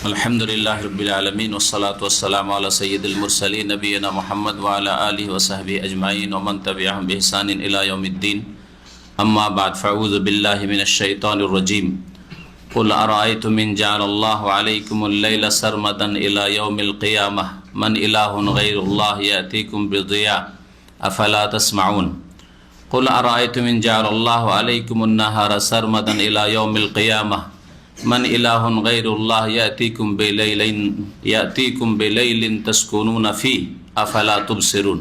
আলহামদুলিল্লাহ রাব্বিল আলামিন ওয়াসসালাতু ওয়াসসালামু আলা সাইয়্যিদিল মুরসালিন নবিয়িনা মুহাম্মদ ওয়া আলা আলিহি ওয়া সাহবিহি আজমাইন ওয়া মান তাবি'আহুম বিইহসানিন ইলা ইয়াউমিদ্দিন। আম্মা বা'দ, ফাউযু বিল্লাহি মিনাশ শাইতানির রাজীম। কুল আরাআইতুম ইন জা'আলাল্লাহু আলাইকুমুল লাইলা সারমাদান ইলা ইয়াউমিল কিয়ামাহ মান ইলাহুন গায়রুল্লাহি ইয়াতিকুম বিদিয়া আফালা তাসমাউন। কুল আরাআইতুম ইন জা'আলাল্লাহু আলাইকুমুন নাহারা সারমাদান ইলা ইয়াউমিল কিয়ামাহ মান ইলাহুন গায়রুল্লাহ ইয়াতিকুম বিলাইলিন তাসকুনুনা ফি আফালা তুবসিরুন।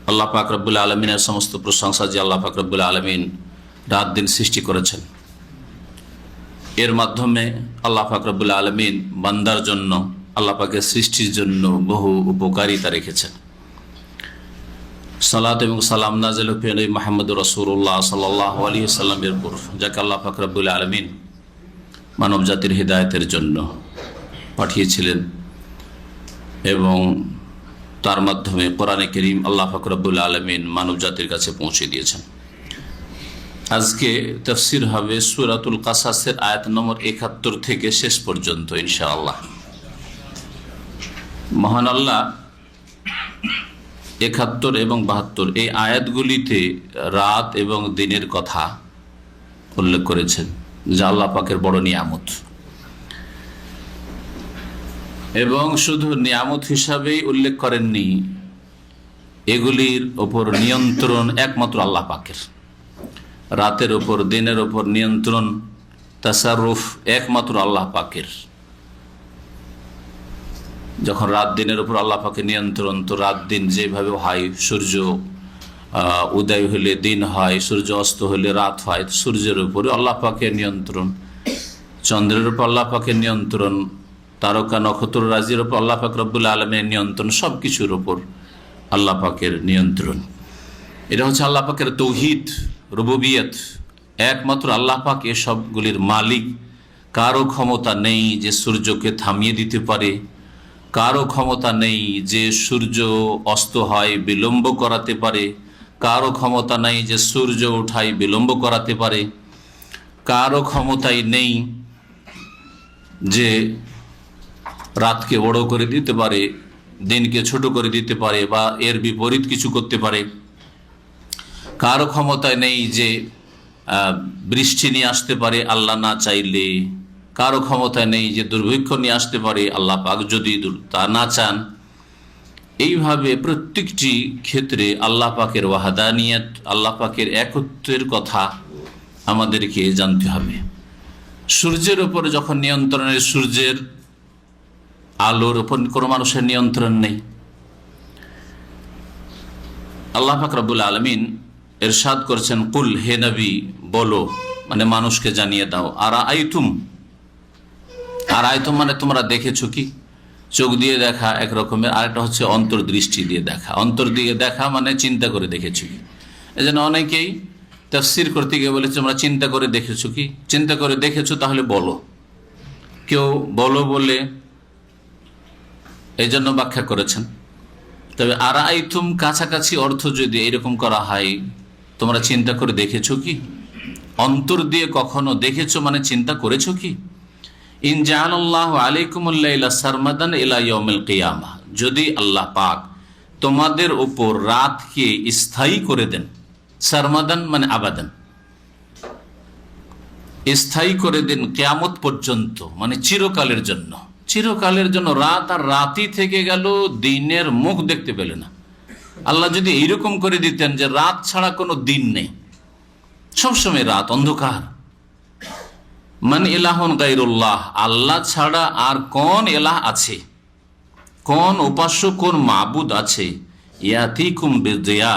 আল্লাহ পাক রব্বুল আলামিনের সমস্ত প্রশংসা যে আল্লাহ পাক রব্বুল আলামিন রাত দিন সৃষ্টি করেছেন। এর মাধ্যমে আল্লাহ পাক রব্বুল আলামিন বান্দার জন্য, আল্লাহ পাকের সৃষ্টির জন্য বহু উপকারিতা রেখেছেন। সালাত এবং সালাম নাযিল হয়ে নবী মুহাম্মদ রাসূলুল্লাহ সাল্লাল্লাহু আলাইহি ওয়াসাল্লামের উপর, যাকে আল্লাহ পাক রব্বুল আলামিন মানব জাতির হিদায়াতের জন্য পাঠিয়েছিলেন এবং তার মাধ্যমে কোরআনে কারীম আল্লাহ পাক রব্বুল আলামিন মানব জাতির কাছে পৌঁছে দিয়েছেন। আজকে তাফসীর হবে সূরাতুল কাসাসের আয়াত নম্বর ৭১ থেকে শেষ পর্যন্ত ইনশাআল্লাহ। মহান আল্লাহ ৭১ এবং ৭২ এই আয়াতগুলিতে রাত এবং দিনের কথা উল্লেখ করেছেন, যা আল্লাহ পাকের বড় নিয়ামত, এবং শুধু নিয়ামত হিসাবেই উল্লেখ করেননি, এগুলির ওপর নিয়ন্ত্রণ একমাত্র আল্লাহ পাকের। রাতের ওপর দিনের ওপর নিয়ন্ত্রণ, তাসাররুফ একমাত্র আল্লাহ পাকের। যখন রাত দিনের ওপর আল্লাহ পাকের নিয়ন্ত্রণ, তো রাত দিন যেভাবে হয়, সূর্য উদয় হলে দিন হয়, সূর্য অস্ত হলে রাত হয়, সূর্যের উপরে আল্লাহ পাকের নিয়ন্ত্রণ, চন্দ্রের উপর আল্লাহ পাকের নিয়ন্ত্রণ, তারকা নক্ষত্র রাজির উপর আল্লাহ পাক রব্বুল আলামিনের নিয়ন্ত্রণ, সব কিছুর উপর আল্লাহ পাকের নিয়ন্ত্রণ। এটা হচ্ছে আল্লাহ পাকের তৌহিদ, রুবুবিয়ত। একমাত্র আল্লাহ পাক এসবগুলির মালিক। কারো ক্ষমতা নেই যে সূর্যকে থামিয়ে দিতে পারে, কারো ক্ষমতা নেই যে সূর্য অস্ত হয় বিলম্ব করাতে পারে, কারো ক্ষমতা নেই যে সূর্য ওঠায় বিলম্ব করাতে পারে, কারো ক্ষমতাই নেই যে রাতকে বড় করে দিতে পারে, দিনকে ছোট করে দিতে পারে, বা এর বিপরীত কিছু করতে পারে। কারো ক্ষমতায় নেই যে বৃষ্টি নিয়ে আসতে পারে আল্লাহ না চাইলে, কারো ক্ষমতায় নেই যে দুর্ভিক্ষ নিয়ে আসতে পারে আল্লাহ পাক যদি তা না চান। এইভাবে প্রত্যেকটি ক্ষেত্রে আল্লাহ পাকের ওয়াহদানিয়ত, আল্লাহ পাকের একত্বের কথা আমাদেরকে জানতে হবে। সূর্যের উপর যখন নিয়ন্ত্রণের, সূর্যের আলোর উপর কোনো মানুষের নিয়ন্ত্রণ নেই। আল্লাহ পাক রব্বুল আলামিন ইরশাদ করেছেন, কুল, হে নবী বলো, মানে মানুষকে জানিয়ে দাও, আরাআইতুম মানে তোমরা দেখেছো কি? চোখ দিয়ে দেখা এক রকমের, আরেকটা হচ্ছে অন্তর্দৃষ্টি দিয়ে দেখা। অন্তর দিয়ে দেখা মানে চিন্তা করে দেখেছো কি। এই জন্য অনেকেই তাফসীর করতে গিয়ে বলেছে তোমরা চিন্তা করে দেখেছো কি? চিন্তা করে দেখেছো তাহলে বলো। কেউ বলো বলে এই জন্য ব্যাখ্যা করেছেন। তবে আরাআইতুম কাছাকাছি অর্থ যদি এরকম করা হয়, তোমরা চিন্তা করে দেখেছো কি? অন্তর দিয়ে কখনো দেখেছো মানে চিন্তা করেছো কি? ইন জাআলাল্লাহু আলাইকুমুল লাইলা সারমাদান ইলা ইয়াউমিল কিয়ামাহ, যদি আল্লাহ পাক তোমাদের উপর রাতকে স্থায়ী করে দেন, সারমাদান মানে আবাদান, স্থায়ী করে দেন কিয়ামত পর্যন্ত, মানে চিরকালের জন্য। চিরকালের জন্য রাত আর রাতই থেকে গেল, দিনের মুখ দেখতে পেলে না। আল্লাহ যদি এইরকম করে দিতেন যে রাত ছাড়া কোনো দিন নেই, সবসময় রাত, অন্ধকার, মান ইলাহুন গায়রুল্লাহ, আল্লাহ ছাড়া আর কোন ইলাহ আছে, কোন উপাস্য, কোন মাবুদ আছে, ইয়াতিকুম বিদিয়া,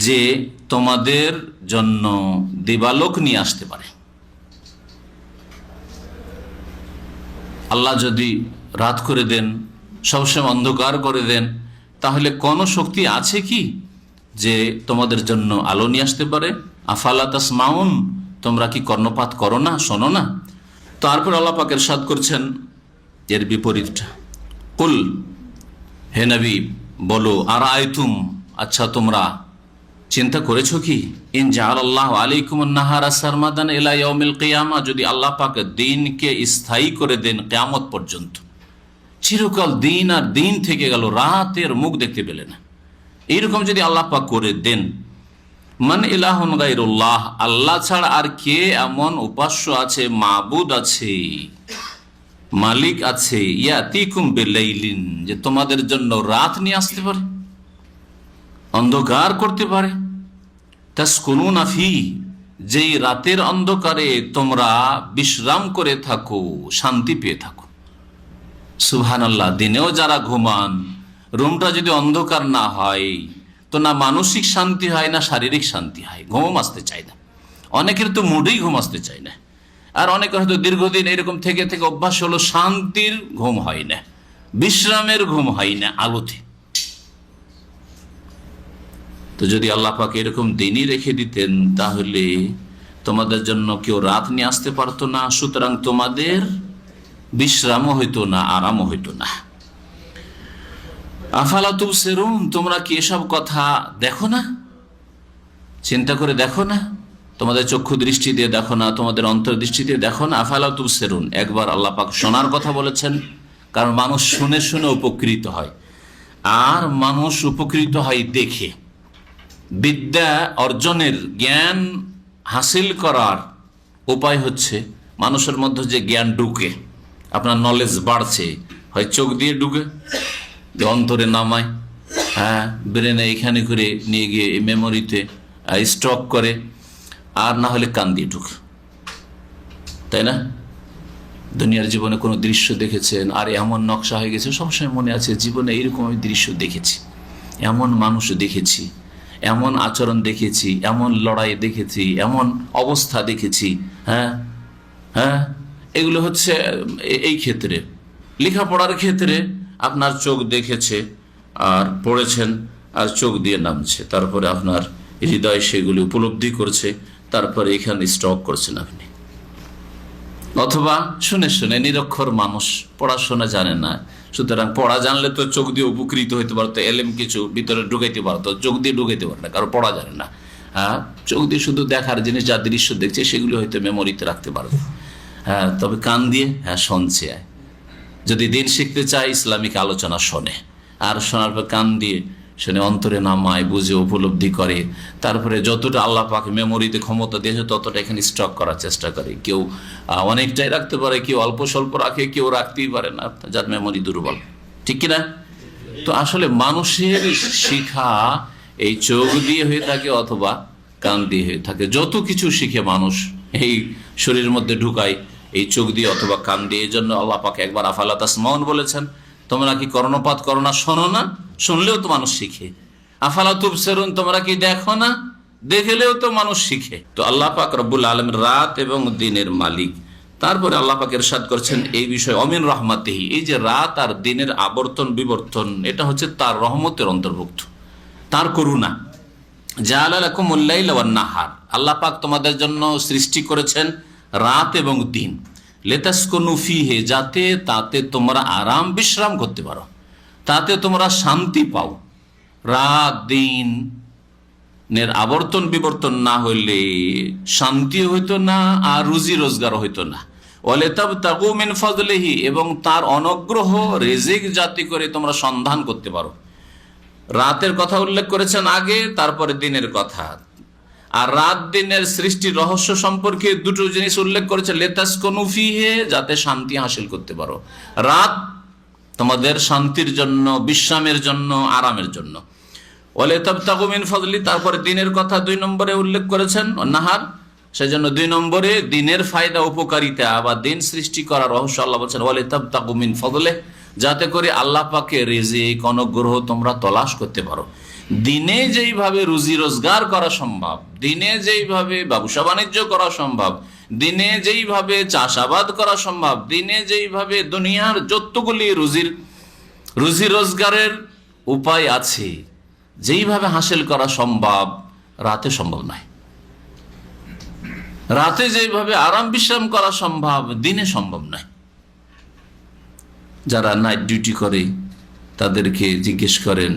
যে তোমাদের জন্য দিবালোক নিয়ে আসতে পারে। আল্লাহ যদি রাত করে দেন, সবসময় অন্ধকার করে দেন, তাহলে কোন শক্তি আছে কি যে তোমাদের জন্য আলো নিয়ে আসতে পারে? আফালা তাসমাউন, তোমরা কি কর্ণপাত করো না, শোনো না? তারপর আল্লাহ পাক ইরশাদ করছেন এর বিপরীতটা, কুল, হে নবী বলো, আরাআইতুম, আচ্ছা তোমরা চিন্তা করেছো কি? ইন জাআলাল্লাহু আলাইকুমুন নাহারা সারমাদান ইলা ইয়াউমিল কিয়ামা, যদি আল্লাহ পাক দিনকে স্থায়ী করে দেন কিয়ামত পর্যন্ত, চিরকাল দিন আর দিন থেকে গেল, রাতের মুখ দেখতে পেলে না, এইরকম যদি আল্লাহ পাক করে দেন, মান ইলাহুন গায়রুল্লাহ, আল্লাহ ছাড়া আর কে এমন উপাস্য আছে, মাবুদ আছে, মালিক আছে, ইয়াতিকুম বিলাইলিন, যে তোমাদের জন্য রাত নিয়ে আসতে পারে, অন্ধকার করতে পারে, তাসকুনুনা ফি, যেই রাতের অন্ধকারে তোমরা বিশ্রাম করে থাকো, শান্তি পেয়ে থাকো। সুবহানাল্লাহ। দিনেও যারা ঘুমান, রুমটা যদি অন্ধকার না হয় তো না মানসিক শান্তি হয় না শারীরিক শান্তি হয়, ঘুম আসতে চায় না। অনেকের তো মুডেই ঘুম আসতে চায় না, আর অনেকের হয়তো দীর্ঘদিন এরকম থেকে থেকে অভ্যাস হলো, শান্তির ঘুম হয় না, বিশ্রামের ঘুম হয় না আলোতে। তো যদি আল্লাহ পাক এরকম দিনই রেখে দিতেন, তাহলে তোমাদের জন্য কেউ রাত নিয়ে আসতে পারতো না, সুতরাং তোমাদের বিশ্রামও হইতো না, আরামও হইতো না। আফালা তুবসিরুন, তোমরা কি এসব কথা দেখো না, চিন্তা করে দেখো না, তোমাদের চক্ষু দৃষ্টি দিয়ে দেখো না, তোমাদের অন্তর্দৃষ্টি দিয়ে দেখো না? আফালা তুবসিরুন, একবার আল্লাহ পাক শোনার কথা বলেছেন, কারণ মানুষ শুনে শুনে উপকৃত হয়, আর মানুষ উপকৃত হয় দেখে। বিদ্যা অর্জনের, জ্ঞান হাসিল করার উপায় হচ্ছে মানুষের মধ্যে যে জ্ঞান ঢুকে, আপনার নলেজ বাড়ছে, হয় চোখ দিয়ে ঢুকে, অন্তরে নামায়, হ্যাঁ, ব্রেনে এখানে করে নিয়ে গিয়ে মেমোরিতে স্টক করে, আর না হলে কান দিয়ে ঢুকে, তাই না? দুনিয়ার জীবনে কোনো দৃশ্য দেখেছেন, আর এমন নকশা হয়ে গেছে, সবসময় মনে আছে জীবনে এইরকম আমি দৃশ্য দেখেছি, এমন মানুষ দেখেছি, এমন আচরণ দেখেছি, এমন লড়াই দেখেছি, এমন অবস্থা দেখেছি। হ্যাঁ হ্যাঁ, এগুলো হচ্ছে এই ক্ষেত্রে। লেখাপড়ার ক্ষেত্রে আপনার চোখ দেখেছে আর পড়েছেন, আর চোখ দিয়ে নামছে, তারপরে আপনার হৃদয় সেগুলি উপলব্ধি করছে, তারপরে এখানে স্টক করছেন আপনি। অথবা শুনে শুনে নিরক্ষর মানুষ, পড়াশোনা জানে না, সুতরাং পড়া জানলে তো চোখ দিয়ে উপকৃত হইতে পারতো, এলেম কিছু ভিতরে ঢুকাইতে পারতো, চোখ দিয়ে ঢুকাইতে পারে না, কারণ পড়া জানে না। হ্যাঁ, চোখ দিয়ে শুধু দেখার জিনিস, যা দৃশ্য দেখছে সেগুলি হয়তো মেমোরিতে রাখতে পারবে। হ্যাঁ, তবে কান দিয়ে শুনছে, যদি দিন শিখতে চায় ইসলামিক আলোচনা শোনে, আর শোনার পর কান দিয়ে শুনে অন্তরে নামায়, বুঝে, উপলব্ধি করে, তারপরে যতটা আল্লাহ পাক মেমোরিতে ক্ষমতা দিয়েছে ততটা এখানে স্টক করার চেষ্টা করে। কেউ অনেকটাই রাখতে পারে, কেউ অল্প স্বল্প রাখে, কেউ রাখতেই পারে না, যার মেমোরি দুর্বল, ঠিক কিনা? তো আসলে মানুষের শিখা এই চোখ দিয়ে হয়ে থাকে অথবা কান দিয়ে হয়ে থাকে। যত কিছু শিখে মানুষ এই শরীরের মধ্যে ঢুকায় এই চোখ দিয়ে অথবা কান দিয়ে। এই জন্য আল্লাহ পাক একবার আফালা তাসমাউন বলেছেন, তোমরা কি কর্ণপাত করো না, শোনো না? শুনলেও তো মানুষ শিখে। আফালা তুবসিরুন, তোমরা কি দেখো না? দেখলেও তো মানুষ শিখে। তো আল্লাহ পাক রব্বুল আলামিন রাত এবং দিনের মালিক। তারপরে আল্লাহ পাক ইরশাদ করছেন এই বিষয়ে, অমিন রহমাতিহি, এই যে রাত আর দিনের আবর্তন বিবর্তন, এটা হচ্ছে তার রহমতের অন্তর্ভুক্ত, তার করুণা। জাআলা লাকুমুল লাইলা ওয়ান নাহার, আল্লাহ পাক তোমাদের জন্য সৃষ্টি করেছেন রাত এবং দিন, লিতাসকুনু ফিহি, যাতে তাতে তোমরা আরাম বিশ্রাম করতে পারো, তাতে তোমরা শান্তি পাও। রাত দিনের আবর্তন বিবর্তন না হইলে শান্তি হইতো না, আর রুজি রোজগার হইতো না। ওয়ালিতাবতাগু মিন ফাদলিহি, এবং তার অনুগ্রহ রিজিক যাতে করে তোমরা সন্ধান করতে পারো। রাতের কথা উল্লেখ করেছেন আগে, তারপরে দিনের কথা। আর রাত দিনের সৃষ্টির রহস্য সম্পর্কে দুটো জিনিস উল্লেখ করেছে, লিতাসকুনু ফিহি, যাতে শান্তি হাসিল করতে পারো। রাত তোমাদের শান্তির জন্য, বিশ্রামের জন্য, আরামের জন্য। ওয়ালিতাবতাগু মিন ফাদলি, তারপরে দিনের কথা 2 নম্বরে উল্লেখ করেছেন, নাহার, সেজন্য 2 নম্বরে দিনের ফায়দা, উপকারিতা বা দিন সৃষ্টি করার রহস্য আল্লাহ বলছেন ওয়ালিতাবতাগু মিন ফাদলি, যাতে করে আল্লাহ পাকের রিজিক, অনুগ্রহ তোমরা তলাশ করতে পারো। দিনে যেইভাবে রুজি রোজগার করা সম্ভব, দিনে যেইভাবে ব্যবসা বাণিজ্য করা সম্ভব, দিনে যেইভাবে চাষাবাদ করা সম্ভব, দিনে যেইভাবে দুনিয়ার যতগুলি রুজি রোজগারের উপায় আছে, যেইভাবে হাসিল করা সম্ভব, রাতে সম্ভব নয়। রাতে যেইভাবে আরাম বিশ্রাম করা সম্ভব, দিনে সম্ভব নয়। যারা নাইট ডিউটি করে তাদেরকে জিজ্ঞেস করেন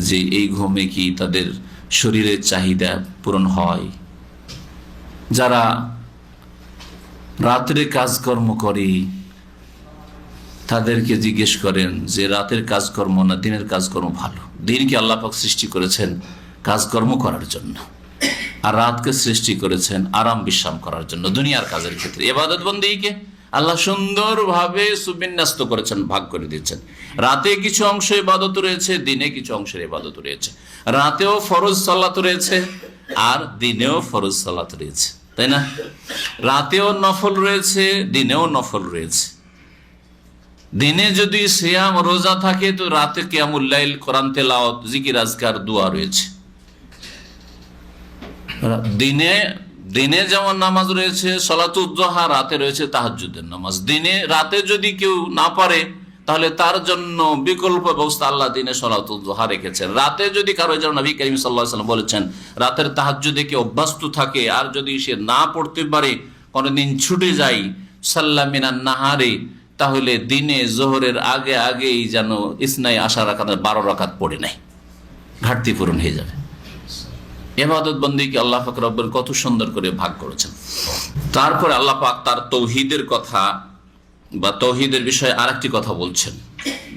যে এই ঘুমে কি তাদের শরীরের চাহিদা পূরণ হয়। যারা রাত্রে কাজকর্ম করে তাদেরকে জিজ্ঞেস করেন যে রাতের কাজকর্ম না দিনের কাজকর্ম ভালো? দিনকে আল্লাহ পাক সৃষ্টি করেছেন কাজকর্ম করার জন্য, আর রাতকে সৃষ্টি করেছেন আরাম বিশ্রাম করার জন্য। দুনিয়ার কাজের ক্ষেত্রে ইবাদত বন্দেগীকে আল্লাহ সুন্দরভাবে সুবিন্যস্ত করেছেন, ভাগ করে দিচ্ছেন। রাতে কিছু অংশ ইবাদত রয়েছে, দিনে কিছু অংশের ইবাদত রয়েছে। রাতেও ফরজ সালাত রয়েছে আর দিনেও ফরজ সালাত রয়েছে, তাই না? রাতেও নফল রয়েছে, দিনেও নফল রয়েছে। দিনে যদি সিয়াম রোজা থাকে তো রাতে কিয়ামুল লাইল, কোরআন তেলাওয়াত, জিকির আজকার, দোয়া রয়েছে। দিনে যেমন নামাজ রয়েছে সালাতুদ দুহা, রাতে রয়েছে তাহাজ্জুদের নামাজ। রাতে যদি কেউ না পারে তাহলে তার জন্য বিকল্প ব্যবস্থা আল্লাহ দিনে সালাতুদ দুহা রেখেছেন। রাতে যদি কারো, যেমন নবী করিম সাল্লাল্লাহু আলাইহি ওয়াসাল্লাম বলেছেন, রাতের তাহাজ্জুদে কেউ অভ্যস্ত থাকে আর যদি সে না পড়তে পারে, কোনোদিন ছুটে যায় সাল্লা মিনান নাহারে, তাহলে দিনে জোহরের আগেই যেন ইসনাই আশা রাকাত 12 রাকাত পড়ে নেয়, ঘাটতি পূরণ হয়ে যাবে। ইবাদত বন্দেগী আল্লাহ পাক রব্বুল কত সুন্দর করে ভাগ করেছেন। তারপরে আল্লাহ পাক তার তৌহিদের কথা বা তৌহিদের বিষয়ে আরেকটি কথা বলছেন,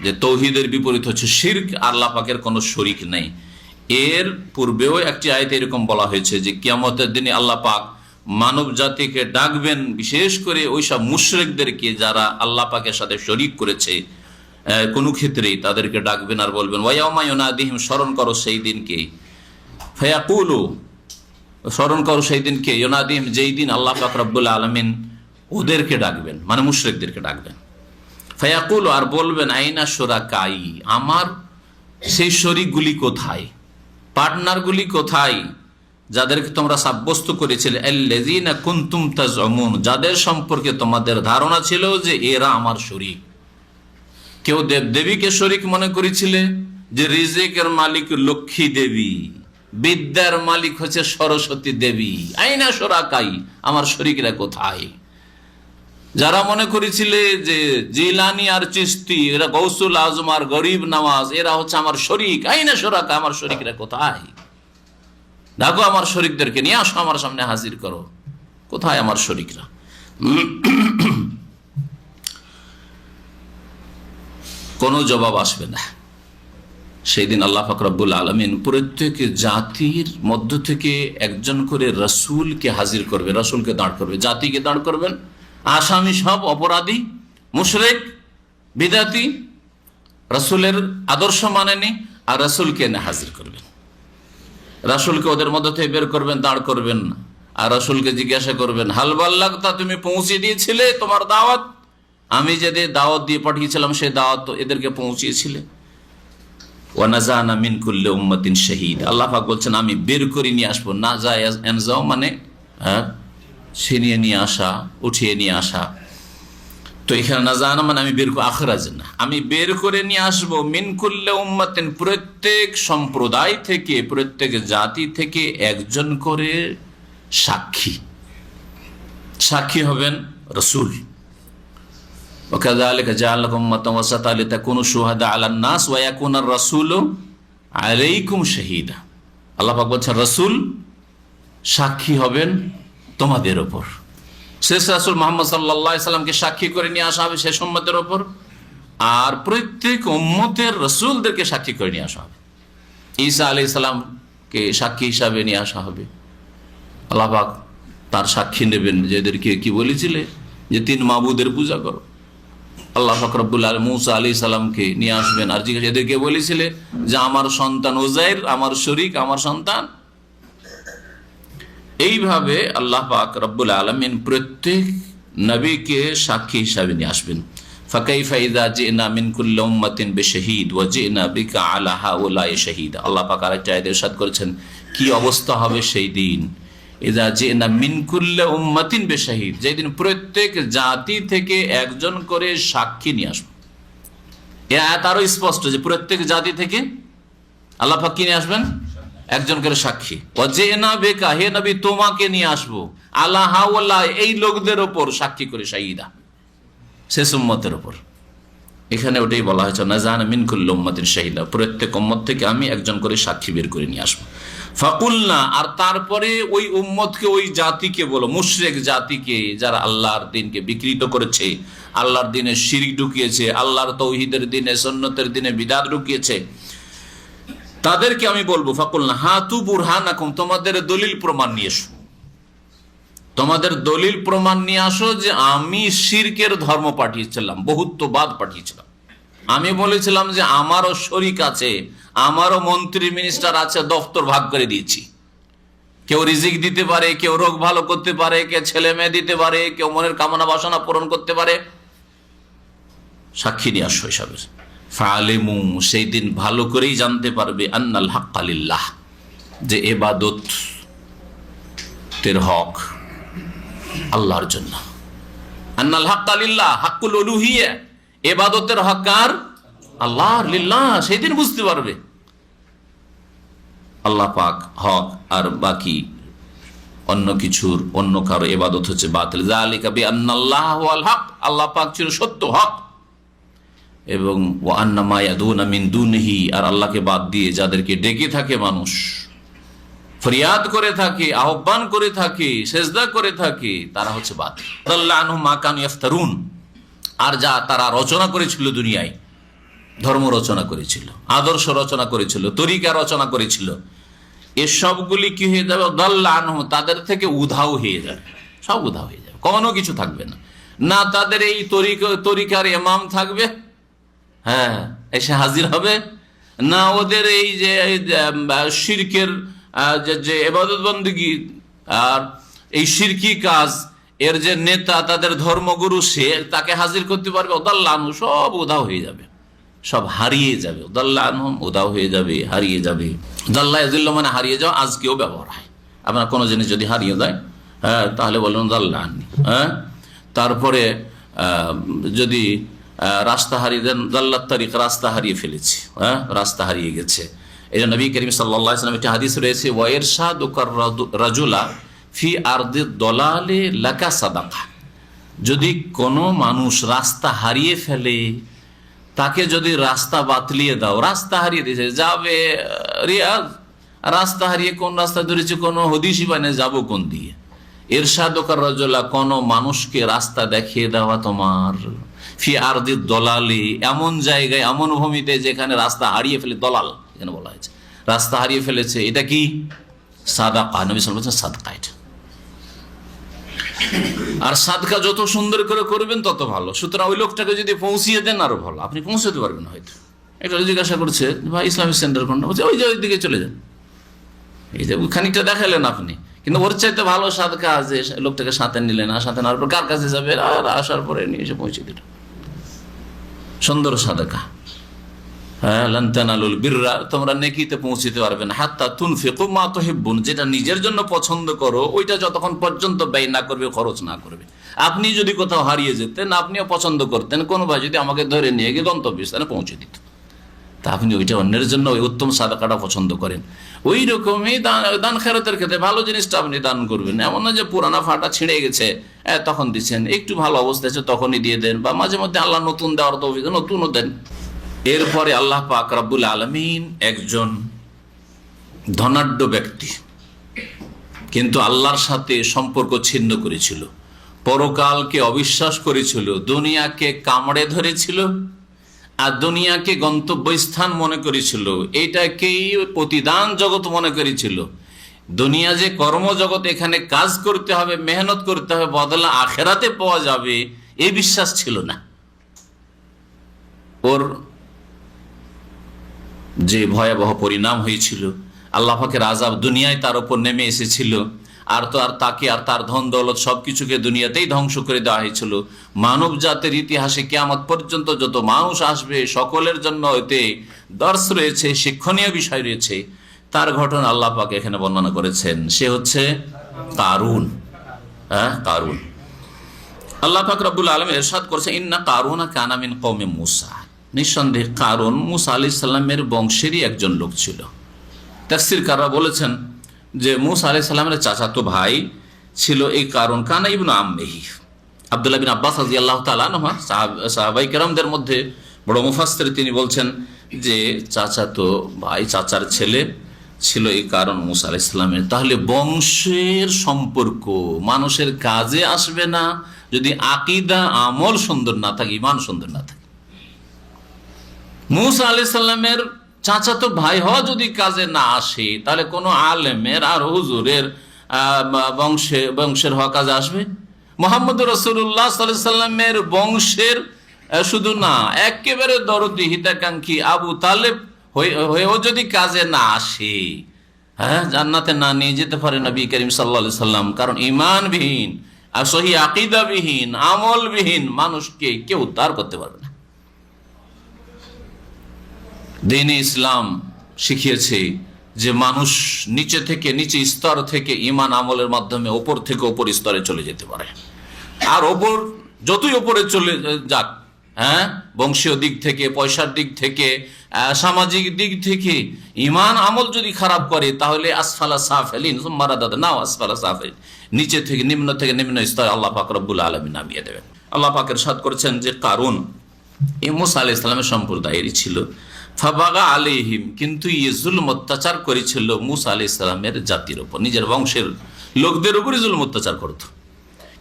যে তৌহিদের বিপরীত হচ্ছে শিরক, আল্লাহ পাকের কোনো শরীক নেই। এর পূর্বেও একটি আয়াতে এরকম বলা হয়েছে যে কিয়ামতের দিনে আল্লাহ পাক মানব জাতিকে ডাকবেন, বিশেষ করে ওইসব মুশরিকদেরকে যারা আল্লাহ পাকের সাথে শরীক করেছে কোনো ক্ষেত্রেই, তাদেরকে ডাকবেন আর বলবেন ওয়ায়াউমা ইউনাদিহিম, স্মরণ করো সেই দিনকে, ফায়াকুলু, স্মরণ করো সেই দিনকে, ইউনাদিহিম, যেই দিন আল্লাহ পাক রব্বুল আলামিন ওদেরকে ডাকবেন, মানে মুশরিকদেরকে ডাকবেন। ফায়াকুলু, আর বলবেন আইনা শুরাকাই, আমার সেই শরীকগুলি কোথায়, পার্টনারগুলি কোথায়, যাদেরকে তোমরা সাব্যস্ত করেছিলে, আল্লাযীনা কুনতুম তাজউমুন, যাদের সম্পর্কে তোমাদের ধারণা ছিল যে এরা আমার শরীক। কেউ দেবদেবীকে শরীক মনে করেছিলে, যে রিজিকের মালিক লক্ষ্মী দেবী, বিদ্যার মালিক হচ্ছে সরস্বতী দেবী। আইনা শুরাকাই, আমার শরীকরা কোথায়? যারা মনে করেছিলে যে জিলানি আর চিশতি, এরা গৌসুল আজম আর গরিব নওয়াজ, এরা হচ্ছে আমার শরীক, আইনা শুরাকা, আমার শরীকরা কোথায়? ডাকো আমার শরীকদেরকে, নিয়ে আসো আমার সামনে, হাজির করো, কোথায় আমার শরীকরা? কোনো জবাব আসবে না। সেই দিন আল্লাহ পাক রব্বুল আলামিন প্রত্যেক জাতির মধ্য থেকে একজন করে রাসূলকে হাজির করবে, রাসূলকে দাঁড় করবে, জাতিকে দাঁড় করবেন। আসামি সব অপরাধী, মুশরিক, বিদাতি, রাসূলের আদর্শ মানেনি, আর রাসূলকে এনে হাজির করবেন। রাসূলকে ওদের মধ্য থেকে বের করবেন, দাঁড় করবেন না, আর রাসূলকে জিজ্ঞাসা করবেন হাল বাল্লাগতা, তুমি পৌঁছে দিয়েছিলে তোমার দাওয়াত? আমি যে দাওয়াত দিয়ে পাঠিয়েছিলাম সেই দাওয়াত তো এদেরকে পৌঁছিয়েছিলে? ওয়া নাযানা মিন কুল্লি উম্মাতিন শাহীদ, আল্লাহ পাক বলছেন আমি বের করে নিয়ে আসবো। নাযাও মানে ছিনিয়ে নিয়ে আসা, উঠিয়ে নিয়ে আসা। তো এখানে নাযানা মানে আমি বের করে, আখরাজ না, আমি বের করে নিয়ে আসবো। মিন কুল্লি উম্মাতিন, প্রত্যেক সম্প্রদায় থেকে, প্রত্যেক জাতি থেকে একজন করে সাক্ষী। সাক্ষী হবেন রাসূল। ওয়াকাযালিকা জাআলনাকুম উম্মাতান ওয়াসাতা লিতাকুনু শুহাদা আলান নাস ওয়া ইয়াকুনার রাসূলু আলাইকুম শাহীদা। আল্লাহ পাক বলছেন রাসূল সাক্ষী হবেন তোমাদের ওপর। শেষ রাসূল মুহাম্মদ সাল্লাল্লাহু আলাইহি সাল্লামকে সাক্ষী করে নিয়ে আসা হবে শেষ উম্মতের ওপর, আর প্রত্যেক উম্মতের রাসূলদেরকে সাক্ষী করে নিয়ে আসা হবে। ঈসা আলাইহিস সালামকে সাক্ষী হিসাবে নিয়ে আসা হবে। আল্লাহ পাক তার সাক্ষী নেবেন, যে এদেরকে কি বলেছিলে যে 3 মাবুদের পূজা করো। আল্লাহ পাক রব্বুল আলামিন মূসা আলাইহিস সালামকে নিয়ে আসবেন, আর জিজ্ঞাসা, এদেরকে বলেছিলে যে আমার সন্তান উযাইর আমার শরীক, আমার সন্তান। এইভাবে আল্লাহ পাক রব্বুল আলামিন প্রত্যেক নবীকে সাক্ষী হিসাবে নিয়ে আসবেন। ফাকাইফা ইযা জিনা মিন কুল্লি উম্মাতিন বিশাহীদ ওয়া জিনা বিকা আলা হাউলাই শাহীদা। আল্লাহ পাক আরেকটা আয়াতে ইরশাদ করেছেন কি অবস্থা হবে সেই দিন। ইযা জিনা মিন কুল্লি উম্মাতিন বিশাহীদ, যেই দিন প্রত্যেক জাতি থেকে একজন করে সাক্ষী নিয়ে আসবে। এই আয়াত আরো স্পষ্ট যে প্রত্যেক জাতি থেকে আল্লাহ পাক কি নিয়ে আসবেন? একজন করে সাক্ষী। ওয়াজিনা বিকা, হে নবী তোমাকে নিয়ে আসবো, আলা হাওলাই, এই লোকদের উপর সাক্ষী করে, শাহীদা শেষ উম্মতের উপর। এখানে ওটাই বলা হয়েছে নাযানা মিন কুল্লি উম্মাতিন শাহীদা, প্রত্যেক উম্মত থেকে আমি একজন করে সাক্ষী বের করে নিয়ে আসবো। ফাকুলনা, আর তারপরে ওই উম্মতকে, ওই জাতিকে বলো, মুশরিক জাতিকে, যারা আল্লাহর দিনকে বিকৃত করেছে, আল্লাহর দিনে শিরক ঢুকিয়েছে, আল্লাহর তৌহিদের দিনে, সুন্নতের দিনে বিদআত ঢুকিয়েছে, তাদেরকে আমি বলবো ফাকুলনা হাতু বুরহানাকুম, তোমাদের দলিল প্রমাণ নিয়ে এসো, তোমাদের দলিল প্রমাণ নিয়ে আসো যে আমি শিরকের ধর্ম পাঠিয়েছিলাম, বহুত্ববাদ পাঠিয়েছিলাম। আমি বলেছিলাম যে আমারও শরিক আছে, আমারও মন্ত্রী মিনিস্টার আছে, দফতর ভাগ করে দিয়েছি। কেউ রিজিক দিতে পারে, কেউ রোগ ভালো করতে পারে, কেউ ছেলে মেয়ে দিতে পারে, কেউ মনের কামনা বাসনা পূরণ করতে পারে। সাক্ষী নিয়ে আসো এসবের। ফাআলিমু, সেই দিন ভালো করেই জানতে পারবে, আন্নাল হাক্কা লিল্লাহ, যে ইবাদতের হক আল্লাহর জন্য। আন্নাল হাক্কা লিল্লাহ, হাক্কুল উলুহিয়া, ইবাদতের হক কার? আল্লাহর, লিল্লাহ। সেই দিন বুঝতে পারবে আল্লাহ পাক হক, আর বাকি অন্য কিছুর, অন্য কারো ইবাদত হচ্ছে বাতিল। যালিকা বিআন্নাল্লাহ হুয়াল হক, আল্লাহ পাক ছিল সত্য, হক। এবং ওয়া আন্না মা ইয়াদুনা মিন দুনিহি, আর আল্লাহকে বাদ দিয়ে যাদেরকে ডেকে থাকে মানুষ, ফরিয়াদ করে থাকে, আহ্বান করে থাকে, সেজদা করে থাকে, তারা হচ্ছে বাতিল। দাল্লা আনহুম মা কানু ইফতারুন, আর যা তারা রচনা করেছিল, দুনিয়ায় ধর্ম রচনা করেছিল, আদর্শ রচনা করেছিল, তরিকা রচনা করেছিল, এসবগুলি কি হয়ে যাবে? দাল্লা আনহুম, তাদের থেকে উধাও হয়ে যাবে, সব উধাও হয়ে যাবে, কোনো কিছু থাকবে না। না তাদের এই তরিকার ইমাম থাকবে, হ্যাঁ এসে হাজির হবে, না ওদের এই যে শিরকের যে ইবাদত বন্দেগী আর এই শিরকি কাজ, এর যে নেতা, তাদের ধর্মগুরু, সে তাকে হাজির করতে পারবে। দাল্লা আনহু, সব উধাও হয়ে যাবে, সব হারিয়ে যাবে। দাল্লা আনহুম, উধাও হয়ে যাবে, হারিয়ে যাবে। দাল্লা ইয়াযিল্লু মানে হারিয়ে যাওয়া, আজকেও ব্যবহার হয়। আপনার কোনো জিনিস যদি হারিয়ে যায়, হ্যাঁ, তাহলে বলুন দাল্লা আননি। হ্যাঁ, তারপরে যদি রাস্তা হারিয়ে দেন, দাল্লাত তারিক, রাস্তা হারিয়ে ফেলেছি, হ্যাঁ, রাস্তা হারিয়ে গেছে। এই জন্য নবী করিম সাল্লাল্লাহু আলাইহি ওয়াসাল্লাম, একটি হাদিস রয়েছে, ওয়া ইরশাদুকার রাজুলা ফি আরদিদ দালালি লাকা সাদাকা, যদি কোনো মানুষ রাস্তা হারিয়ে ফেলে, তাকে যদি রাস্তা বাতলিয়ে দাও, রাস্তা হারিয়ে দিয়েছে, যাবে রিয়াজ, রাস্তা হারিয়ে কোন রাস্তা ধরেছে, কোনো হদিসই পায় না, যাবো কোন দিয়ে। ইরশাদুকার রাজুলা, কোনো মানুষকে রাস্তা দেখিয়ে দেওয়া তোমার, ফি আরদিদ দলালি, এমন জায়গায়, এমন ভূমিতে যেখানে রাস্তা হারিয়ে ফেলে, দলাল এখানে বলা হয়েছে, রাস্তা হারিয়ে ফেলেছে, এটা কি? সাদাকা। নবী সাল্লাল্লাহু আলাইহি ওয়াসাল্লাম সাদকা এটা। আর সাদকা যত সুন্দর করে করবেন তত ভালো। সুতরাং ওই লোকটাকে যদি পৌঁছিয়ে দেন আরো ভালো, আপনি পৌঁছাতে পারবেন। হয়তো এটা জিজ্ঞাসা করছে, ভাই ইসলামিক সেন্টার কোনটা? বলছে ওই যে ওই দিকে চলে যান, এই যে খানিকটা দেখালেন আপনি, কিন্তু ওর চাইতে ভালো সাদকা যে লোকটাকে সাথে নিলেন, আর সাথে নেওয়ার পর কার কাছে যাবে, আর আসার পরে নিয়ে এসে পৌঁছে দিল, সুন্দর সাদকা। হ্যাঁ, লান তানালুল বিররা, তোমরা নেকিতে পৌঁছতে পারবে না, হাত্তা তুনফিকু মা তুহিব্বুন, যেটা নিজের জন্য পছন্দ করো, ওইটা যতক্ষণ পর্যন্ত ব্যয় না করবে, খরচ না করবে। আপনি যদি কোথাও হারিয়ে যেতেন, আপনিও পছন্দ করতেন, কোনো ভাই যদি আমাকে ধরে নিয়ে গিয়ে গন্তব্যস্থানে পৌঁছে দিত, তা আপনি ওইটা অন্যের জন্য ওই উত্তম সাদাকাটা পছন্দ করেন। ওই রকমই দান খেরাতের ক্ষেত্রে ভালো জিনিসটা আপনি দান করবেন। এমন না যে পুরানা ফাটা ছিঁড়ে গেছে তখন দিচ্ছেন, একটু ভালো অবস্থা আছে তখনই দিয়ে দেন, বা মাঝে মধ্যে আল্লাহ নতুন দেওয়ার তৌফিক নতুনও দেন। এরপরে আল্লাহ পাক রব্বুল আলামিন একজন ধনাঢ্য ব্যক্তি, কিন্তু আল্লাহর সাথে সম্পর্ক ছিন্ন করেছিল, পরকালকে অবিশ্বাস করেছিল, দুনিয়াকে কামড়ে ধরেছিল, আর দুনিয়াকে গন্তব্যস্থান মনে করেছিল, এইটাকেই প্রতিদান জগৎ মনে করেছিল। দুনিয়া যে কর্মজগৎ, এখানে কাজ করতে হবে, মেহনত করতে হবে, বদলা আখেরাতে পাওয়া যাবে, এই বিশ্বাস ছিল না ওর। যে ভয়াবহ পরিণাম হয়েছিল, আল্লাহ পাকের আযাব দুনিয়ায় তার উপর নেমে এসেছিল, আর তো আর তাকে আর তার ধন দৌলত সবকিছুকে দুনিয়াতেই ধ্বংস করে দেওয়া হয়েছিল। মানব জাতির ইতিহাসে কিয়ামত পর্যন্ত যত মানুষ আসবে, সকলের জন্য এতে দর্শ রয়েছে, শিক্ষণীয় বিষয় রয়েছে। তার ঘটনা আল্লাহ পাক এখানে বর্ণনা করেছেন, সে হচ্ছে কারুন। হ্যাঁ, কারুন। আল্লাহ পাক রব্বুল আলামিন ইরশাদ করেছেন, ইন্না কারুনা কানা মিন কওমি মূসা, নিঃসন্দেহে কারুন মুসা আলাইহিস সালামের বংশেরই একজন লোক ছিল। তাফসীরকাররা বলেছেন যে মুসা আলাইহিস সালামের চাচাতো ভাই ছিল এই কারুন। কানা ইবনু আম্মিহি, আব্দুল্লাহ বিন আব্বাস রাদিয়াল্লাহু তাআলা আনহু সাহাবায়ে কেরামদের মধ্যে বড় মুফাসসির, তিনি বলছেন যে চাচাতো ভাই, চাচার ছেলে ছিল এই কারণ মুসা আলাইহিস সালামের। তাহলে বংশের সম্পর্ক মানুষের কাজে আসবে না যদি আকীদা আমল সুন্দর না থাকে, ঈমান সুন্দর না থাকে। মুসা আলাইহিস সালামের চাচাতো ভাই হওয়া যদি কাজে না আসে, তাহলে কোনো আলেমের আর হুজুরের বংশের হওয়া কাজে আসবে? মুহাম্মদ রাসূলুল্লাহ সাল্লাল্লাহু আলাইহি সাল্লামের বংশের শুধু না, একেবারে দরদি হিতাকাঙ্ক্ষী আবু তালেব হয়েও যদি কাজে না আসে, হ্যাঁ, জান্নাতে না নিয়ে যেতে পারে নবী করিম সাল্লাল্লাহু আলাইহি সাল্লাম। কারণ ঈমানবিহীন আর সহি আকীদাবিহীন আমলবিহীন মানুষকে কেউ উদ্ধার করতে পারবে না। দ্বীন ইসলাম শিখিয়েছে যে মানুষ নিচে থেকে নিচে স্তর থেকে ঈমান আমলের মাধ্যমে ওপর থেকে ওপর স্তরে চলে যেতে পারে। আর ওপর যতই ওপরে চলে যাক, হ্যাঁ, বংশীয় দিক থেকে, পয়সার দিক থেকে, সামাজিক দিক থেকে ঈমান আমল যদি খারাপ করে, তাহলে আসফালা সাফিলিন নাও আসফালা সাফিলিন, নিচে থেকে নিম্ন স্তরে আল্লাহ পাক রব্বুল আলামিন নামিয়ে দেবেন। আল্লাহ পাক ইরশাদ করেছেন যে কারুন মুসা আলাইহিস সালামের সম্প্রদায়েরই ছিল। ফাবাগা আলাইহিম, কিন্তু জুলম অত্যাচার করেছিল মুসা আলাইহিস সালামের জাতির উপর, নিজের বংশের লোকদের উপরে জুলম অত্যাচার করত।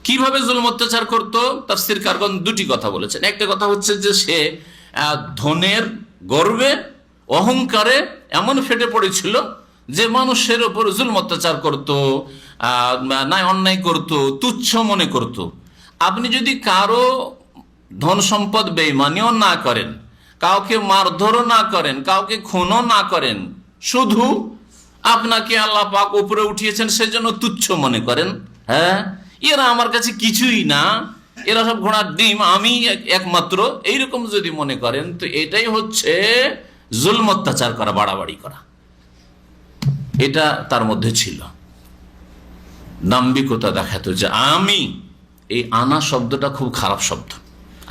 কিভাবে জুলম অত্যাচার করত? তাফসীর কারগণ দুটি কথা বলেছেন। একটা কথা হচ্ছে যে সে ধনের গর্বে, অহংকারে এমন ফেটে পড়েছিল যে মানুষের উপর জুলম অত্যাচার করত, না অন্যায় করত, তুচ্ছ মনে করত। আপনি যদি কারো ধন সম্পদ বেঈমানিও না করেন, কাউকে মারধরও না করেন, কাউকে খুনও না করেন, শুধু আপনাকে আল্লাহ পাক উপরে উঠিয়েছেন সেজন্য তুচ্ছ মনে করেন, হ্যাঁ, এরা আমার কাছে কিছুই না, এরা সব ঘোড়ার ডিম, আমি একমাত্র, এইরকম যদি মনে করেন, তো এটাই হচ্ছে জুলম অত্যাচার করা, বাড়াবাড়ি করা। এটা তার মধ্যে ছিল। দাম্ভিকতা দেখাতো যে আমি, এই আনা শব্দটা খুব খারাপ শব্দ।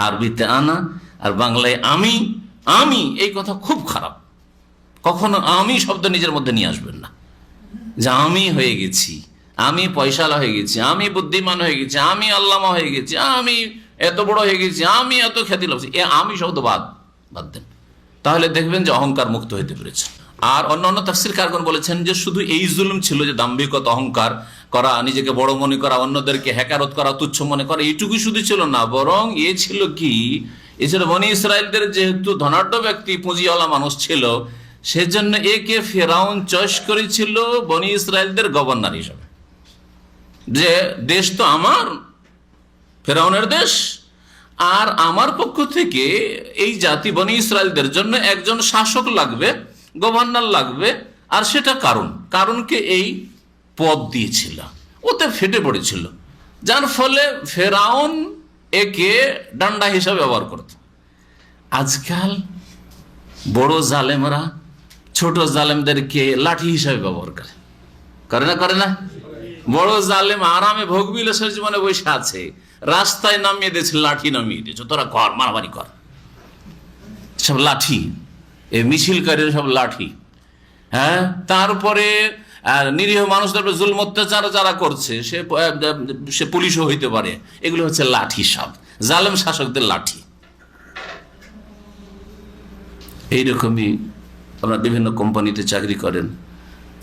আরবিতে আনা আর বাংলায় আমি, আমি এই কথা খুব খারাপ। কখনো আমি শব্দ নিজের মধ্যে নিয়ে আসবেন না, যে আমি হয়ে গেছি, আমি পয়সালা হয়ে গেছি, আমি বুদ্ধিমান হয়ে গেছি, আমি আল্লামা হয়ে গেছি, আমি এত বড় হয়ে গেছি, আমি এত খ্যাতি লাভ, এ আমি শব্দ বাদ দেন, তাহলে দেখবেন যে অহংকার মুক্ত হইতে পেরেছে। আর অন্যান্য তাফসীর কারগণ বলেছেন যে শুধু এই জুলুম ছিল যে দাম্ভিকতা, অহংকার করা, নিজেকে বড় মনে করা, অন্যদেরকে হেকারত করা, তুচ্ছ মনে করা, এইটুকু শুধু ছিল না, বরং এ ছিল কি, এছাড়া বনি ইসরায়েলদের যেহেতু ধনাঢ্য ব্যক্তি, পুঁজিওয়ালা মানুষ ছিল, সেজন্য একে ফেরাউন চয়েস করেছিল বনি ইসরায়েলদের গভর্নর হিসাবে, যে দেশ তো আমার, ফেরাউনের দেশ, আর আমার পক্ষ থেকে এই জাতি বনি ইসরায়েলদের জন্য একজন শাসক লাগবে, গভর্নর লাগবে, আর সেটা কারণকে এই পদ দিয়েছিল, ওতে ফেটে পড়েছিল, যার ফলে ফেরাউন একে ডান্ডা হিসাবে ব্যবহার করত। আজকাল বড় জালেমরা ছোট জালেমদেরকে লাঠি হিসাবে ব্যবহার করে না? বড় জালেম আরামে ভোগ বিলাসের জীবনে বসে আছে, রাস্তায় নামিয়ে দিয়েছে, লাঠি নামিয়ে দিয়েছে, তোরা কর, মারামারি কর, সব লাঠি, এই মিছিলকারীর সব লাঠি, হ্যাঁ। তারপরে নিরীহ মানুষদের জুলম অত্যাচার যারা করছে, সে পুলিশও হইতে পারে, এগুলো হচ্ছে লাঠি, সব জালেম শাসকদের লাঠি। এইরকমই আপনারা বিভিন্ন কোম্পানিতে চাকরি করেন,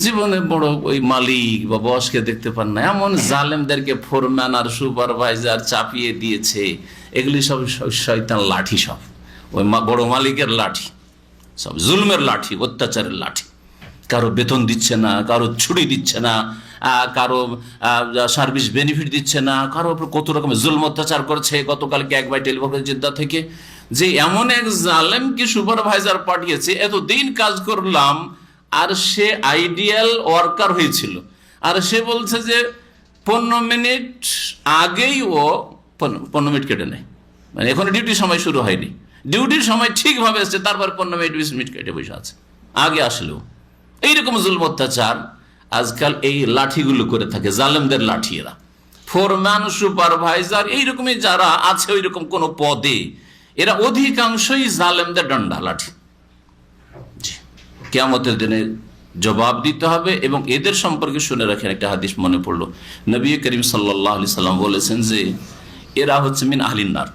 জীবনে বড় ওই মালিক বা বসকে দেখতে পান না, এমন জালেমদেরকে ফোরম্যান আর সুপারভাইজার চাপিয়ে দিয়েছে, এগুলি সব শয়তান লাঠি, সব ওই বড় মালিকের লাঠি, সব জুলমের লাঠি, অত্যাচারের লাঠি। কারো বেতন দিচ্ছে না, কারো ছুটি দিচ্ছে না, কারো সার্ভিস বেনিফিট দিচ্ছে না, কারো উপর কত রকমের জুলম অত্যাচার করছে। গতকালকে এক ভাই টেলিফোন জেদ্দা থেকে যে এমন এক জালেমকে সুপারভাইজার পাঠিয়েছে, এতদিন কাজ করলাম, আর সে আইডিয়াল ওয়ার্কার হয়েছিল, আর সে বলছে যে 15 মিনিট আগেই ও 15 মিনিট কেটে নেয়, মানে এখন ডিউটির সময় শুরু হয়নি, ডিউটির সময় ঠিকভাবে এসছে, তারপরে 15 মিনিট 20 মিনিট কেটে বসে আছে, আগে আসলেও। এইরকম জুলম অত্যাচার আজকাল এই লাঠিগুলো করে থাকে, জালেমদের লাঠি এরা, ফোরম্যান, সুপারভাইজার, এইরকমই যারা আছে ওই রকম কোন পদে, এরা অধিকাংশই জালেমদের ডান্ডা, লাঠি। কিয়ামতের দিনে জবাব দিতে হবে। এবং এদের সম্পর্কে শুনে রাখেন, একটা হাদিস মনে পড়লো, নবী করিম সাল্লাল্লাহু আলাইহি সাল্লাম বলেছেন যে এরা হচ্ছে মিন আহলিন নার,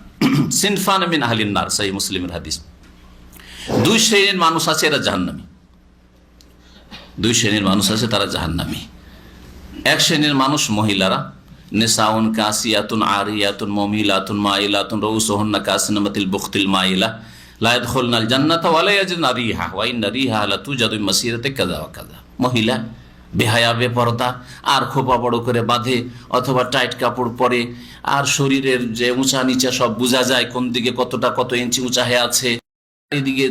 সিনফান মিন আহলিন নার, সহিহ মুসলিমের হাদিস। দুই শ্রেণীর মানুষ আছে, এরা জাহান্নামী। দুই শ্রেণীর মানুষ আছে, তারা জাহান্নামী। এক শ্রেণীর মানুষ মহিলারা, নিসাউন কাসিয়াতুন আরিয়াতুন মুমিলাতুন মাইলাতুন রউসুহুন্না কাসিনামাতিল বুখতিল মাইলা লা ইয়াদখুলনাল জান্নাতা ওয়া লা ইয়াজিদুনা রিহা ওয়া ইন্না রিহা লা তুজাদু মিন মাসিরাতি কাযা ওয়া কাযা। মহিলা বেহায়া, বেপরদা, আর খোপা বড় করে বাঁধে অথবা টাইট কাপড় পরে, আর শরীরের যে উঁচা নিচা সব বোঝা যায়, কোন দিকে কতটা কত ইঞ্চি উঁচা হয়ে আছে, এইদিকে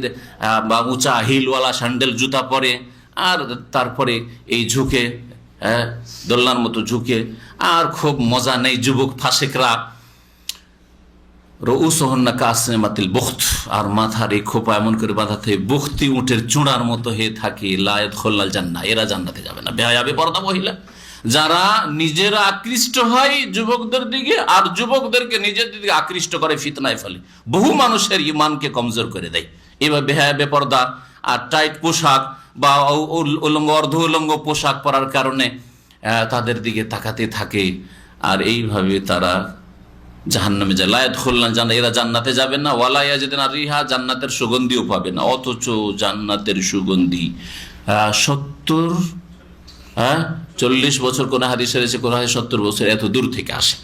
বা উঁচা হিলওয়ালা স্যান্ডেল জুতা পরে, আর তারপরে এই ঝুঁকে, দোলনার মতো ঝুঁকে, আর খুব মজা নেই যুবক ফাসেকরা। রউসুহুন্না কাসিনামাতিল বুখত, আর মাথার এই খোপা এমন করে বাঁধা থাকে বুখতি উটের চূড়ার মতো হয়ে থাকে। লা ইয়াদখুলনাল জান্নাহ, এরা জান্নাতে যাবে না। বেহায়া বেপরদা মহিলা যারা নিজেরা আকৃষ্ট হয় যুবকদের দিকে, আর যুবকদেরকে নিজের দিকে আকৃষ্ট করে ফিতনায় ফেলে, বহু মানুষের ইমানকে কমজোর করে দেয়। এবার বেহায়া বেপরদা আর টাইট পোশাক বা উলঙ্গ অর্ধ উলঙ্গ পোশাক পরার কারণে তাদের দিকে তাকাতে থাকে, আর এইভাবে তারা জাহান্নামে যায়। লা ইয়াদখুলনাল জান্নাহ, এরা জান্নাতে যাবে না। ওয়া লা ইয়াজিদুনা রিহা, জান্নাতের সুগন্ধিও পাবে না। অথচ জান্নাতের সুগন্ধি 40 বছর, কোন হাদিসে রয়েছে, কোন হাদিসে 70 বছর, এত দূর থেকে আসে।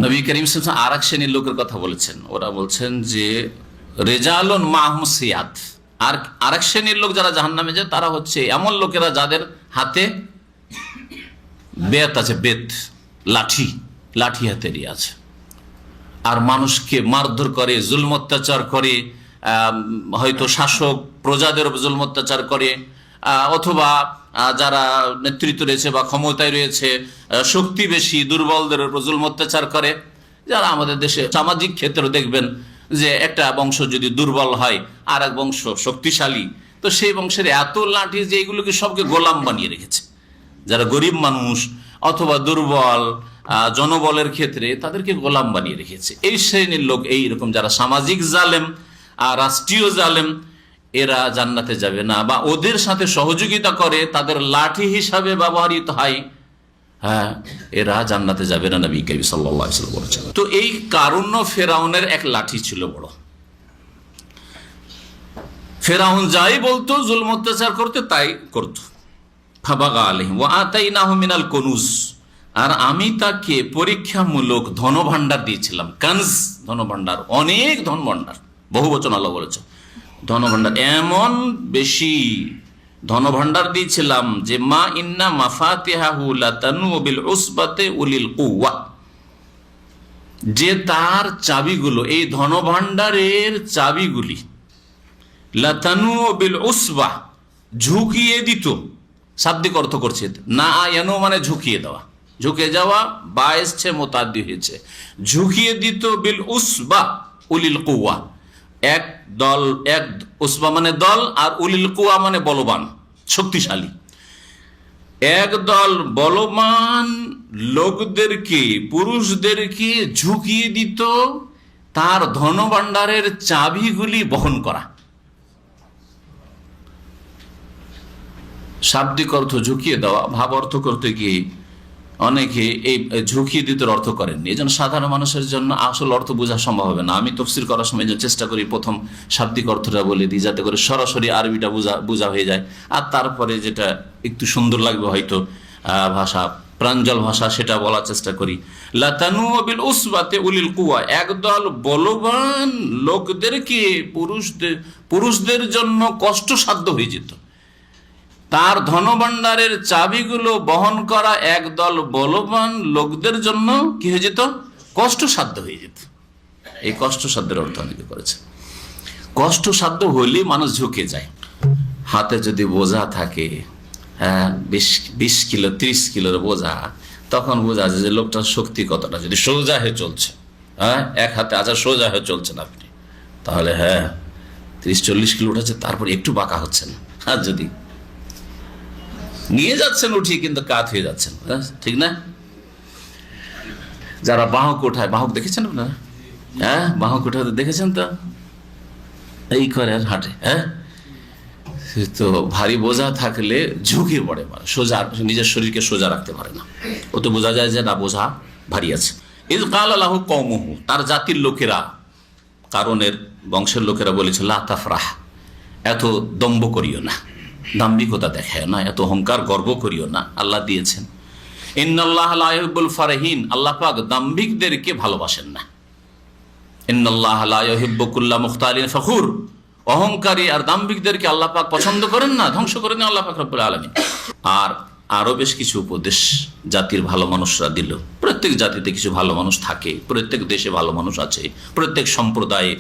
নবী করিম সাল্লাল্লাহু আলাইহি ওয়াসাল্লাম আর এক শ্রেণীর লোকের কথা বলেছেন। ওরা বলছেন যে রেজালুন মাহুম সিয়াত। আর আরেক শ্রেণীর লোক যারা জাহান্নামে যায় তারা হচ্ছে এমন লোকেরা যাদের হাতে বেত আছে, বেত, লাঠি হাতেরই আছে, আর মানুষকে মারধর করে, জুলম অত্যাচার করে, হয়তো শাসক প্রজাদের উপর জুলম অত্যাচার করে, অথবা যারা নেতৃত্ব রয়েছে বা ক্ষমতায় রয়েছে, শক্তি বেশি, দুর্বলদের উপর জুলম অত্যাচার করে। যারা আমাদের দেশে সামাজিক ক্ষেত্রে দেখবেন যে একটা বংশ যদি দুর্বল হয় আর এক বংশ শক্তিশালী, তো সেই বংশের এত লাঠি যে এইগুলোকে সবকে গোলাম বানিয়ে রেখেছে। যারা গরিব মানুষ অথবা দুর্বল জনবলের ক্ষেত্রে তাদেরকে গোলাম বানিয়ে রেখেছে। এই শ্রেণীর লোক, এইরকম যারা সামাজিক জালেম আর রাষ্ট্রীয় জালেম, এরা জান্নাতে যাবে না, বা ওদের সাথে সহযোগিতা করে, তাদের লাঠি হিসাবে ব্যবহৃত হয়, এরা জান্নাতে যাবে না, নবী করিম সাল্লাল্লাহু আলাইহি ওয়াসাল্লাম বলেছেন। তো এই কারুণ্য ফেরাউনের এক লাঠি ছিল বড়। ফেরাউন যাই বলতো, জুলম অত্যাচার করতে, তাই করতো। ফাবাগা আলাইহিম ওয়া আতাইনাহু মিনাল কুনুজ, আর আমি তাকে পরীক্ষামূলক ধনভাণ্ডার দিয়েছিলাম। কানজ, ধনভাণ্ডার, অনেক ধনভাণ্ডার, বহু বচন আল্লাহ বলেছে। ধনভাণ্ডার এমন বেশি ধনভাণ্ডার দিয়েছিলাম যে মা ইন্না মাফাতিহাহু লাতানু বিল উসবাতি উলিল কুওয়া, যে তার চাবিগুলো, এই ধনভাণ্ডারের চাবিগুলি, লাতানু বিল উসবা, ঝুঁকিয়ে দিত। শাব্দিক অর্থ করছে না আয়ানো, মানে ঝুঁকিয়ে দেওয়া, ঝুঁকে যাওয়া, বা এসছে মোতাদ্দি হয়েছে, ঝুঁকিয়ে দিত। বিল উসবা উলিল কুওয়া, এক দল, এক উসবা মানে দল, আর উলিল কুওয়া মানে বলবান, শক্তিশালী। এক দল বলবান লোকদেরকে, পুরুষদেরকে ঝুঁকিয়ে দিত তার ধনভাণ্ডারের চাবিগুলি বহন করা। শাব্দিক অর্থ ঝুঁকিয়ে দেওয়া, ভাব অর্থ করতে গিয়ে অনেকে এই ঝুঁকিয়ে দিতে অর্থ করেননি। এই জন্য সাধারণ মানুষের জন্য আসল অর্থ বোঝা সম্ভব হবে না। আমি তফসির করার সময় চেষ্টা করি প্রথম শাব্দিক অর্থটা বলে দিই, যাতে করে সরাসরি আরবিটা বোঝা হয়ে যায়, আর তারপরে যেটা একটু সুন্দর লাগবে হয়তো ভাষা, প্রাঞ্জল ভাষা, সেটা বলার চেষ্টা করি। লাতানু বিল উসবাতে উলিল কুওয়া, একদল বলবান লোকদেরকে, পুরুষদের জন্য কষ্টসাধ্য হয়ে যেত। তার ধনভাণ্ডারের চাবিগুলো বহন করা একদল বলবান লোকদের জন্য কি হয়ে যেত? কষ্টসাধ্য হয়ে যেত। এই কষ্টসাধ্যের অর্থ অনেকে করেছে। কষ্টসাধ্য হইলে মানুষ ঝুঁকে যায়। হাতে যদি বোঝা থাকে, 20 কিলো 30 কিলোর বোঝা, তখন বোঝা যায় যে লোকটার শক্তি কতটা। যদি সোজা হয়ে চলছে, এক হাতে সোজা হয়ে চলছেন আপনি, তাহলে 30-40 কিলো উঠেছে, তারপর একটু বাঁকা হচ্ছেন। আর যদি নিয়ে যাচ্ছেন উঠিয়ে, কিন্তু কাত হয়ে যাচ্ছেন, ঠিক না? যারা বাহক ওঠায়, বাহক দেখেছেন আপনারা? বাহক ওঠাতে দেখেছেন তো, এই করে আর হাঁটে। তো ভারী বোঝা থাকলে ঝুঁকে পড়ে, সোজা, নিজের শরীরকে সোজা রাখতে পারে না। ও তো বোঝা যায় যে না, বোঝা ভারী আছে। ইয ক্বালা লাহু কওমুহু, তার জাতির লোকেরা, কারণের বংশের লোকেরা বলেছে লা তাফরাহ, এত দম্ভ করিও না, দাম্ভিকতা দেখায় না, এত অহংকার গর্ব করিও না। আল্লাহ দিয়েছেন। ইন্নাল্লাহ লা ইউহিব্বুল ফারিহিন, আল্লাহ পাক দাম্ভিকদেরকে ভালোবাসেন না। ইন্নাল্লাহ লা ইউহিব্বু কুল্লা মুখতালিন ফখুর, অহংকারী আর দাম্ভিকদেরকে আল্লাহ পাক পছন্দ করেন না, ধ্বংস করেন আল্লাহ পাক রব্বুল আলামিন। আর আরো বেশ কিছু উপদেশ জাতির ভালো মানুষরা দিল। প্রত্যেক জাতিতে কিছু ভালো মানুষ থাকে, প্রত্যেক দেশে ভালো মানুষ আছে, প্রত্যেক সম্প্রদায়ে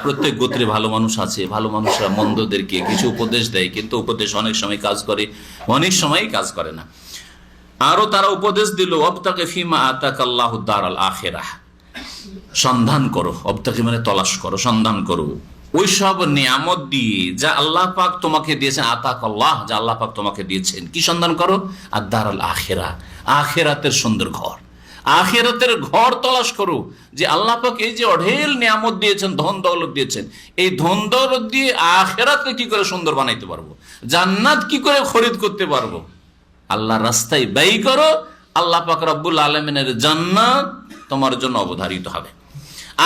প্রত্যেক গোত্রে ভালো মানুষ আছে। ভালো মানুষরা মন্দদেরকে কিছু উপদেশ দেয়, কিন্তু উপদেশ অনেক সময় কাজ করে, অনেক সময় কাজ করে না। আরো তারা উপদেশ দিল, অবতাকে ফিমা আতাকাল্লাহু দারাল আখিরাহ, সন্ধান করো, অবতাকে মানে তলাশ করো, সন্ধান করো ওই সব নিয়ামত দিয়ে যা আল্লাহ পাক তোমাকে দিয়েছেন। আতাকাল্লাহ, যা আল্লাহ পাক তোমাকে দিয়েছেন, কি সন্ধান করো? আর দারাল আখিরা, আখিরাতের সুন্দর ঘর, আখিরাতের ঘর তলাশ করো। যে আল্লাহ পাক এই যে অঢেল নিয়ামত দিয়েছেন, ধন দৌলত দিয়েছেন, এই ধন দৌলত দিয়ে আখিরাতকে কি করে সুন্দর বানাইতে পারবো, জান্নাত কি করে খরিদ করতে পারবো, আল্লাহর রাস্তায় ব্যয় করো। আল্লাহ পাক রব্বুল আলামিনের জান্নাত তোমার জন্য অবধারিত হবে।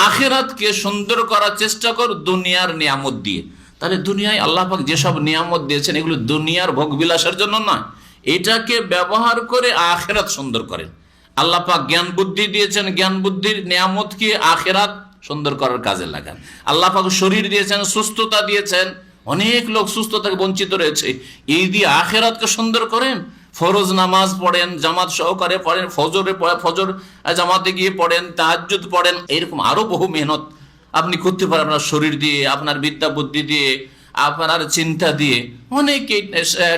আখিরাতকে সুন্দর করার চেষ্টা কর দুনিয়ার নিয়ামত দিয়ে। তাহলে দুনিয়ায় আল্লাহ পাক যেসব নিয়ামত দিয়েছেন এগুলো দুনিয়ার ভোগ বিলাসের জন্য নয়, এটাকে ব্যবহার করে আখিরাত সুন্দর করেন। আল্লাহ পাক জ্ঞান বুদ্ধি দিয়েছেন, জ্ঞান বুদ্ধির নিয়ামতকে আখিরাত সুন্দর করার কাজে লাগান। আল্লাহ পাক শরীর দিয়েছেন, সুস্থতা দিয়েছেন, অনেক লোক সুস্থতাকে বঞ্চিত রয়েছে, এই দিয়ে আখিরাতকে সুন্দর করেন। ফরজ নামাজ পড়েন, জামাত সহকারে পড়েন, ফজর জামাতে গিয়ে পড়েন, তাহাজ্জুদ পড়েন, এরকম আরো বহু মেহনত আপনি করতে পারেন আপনার শরীর দিয়ে, আপনার বিদ্যা বুদ্ধি দিয়ে, আপনার চিন্তা দিয়ে। অনেকে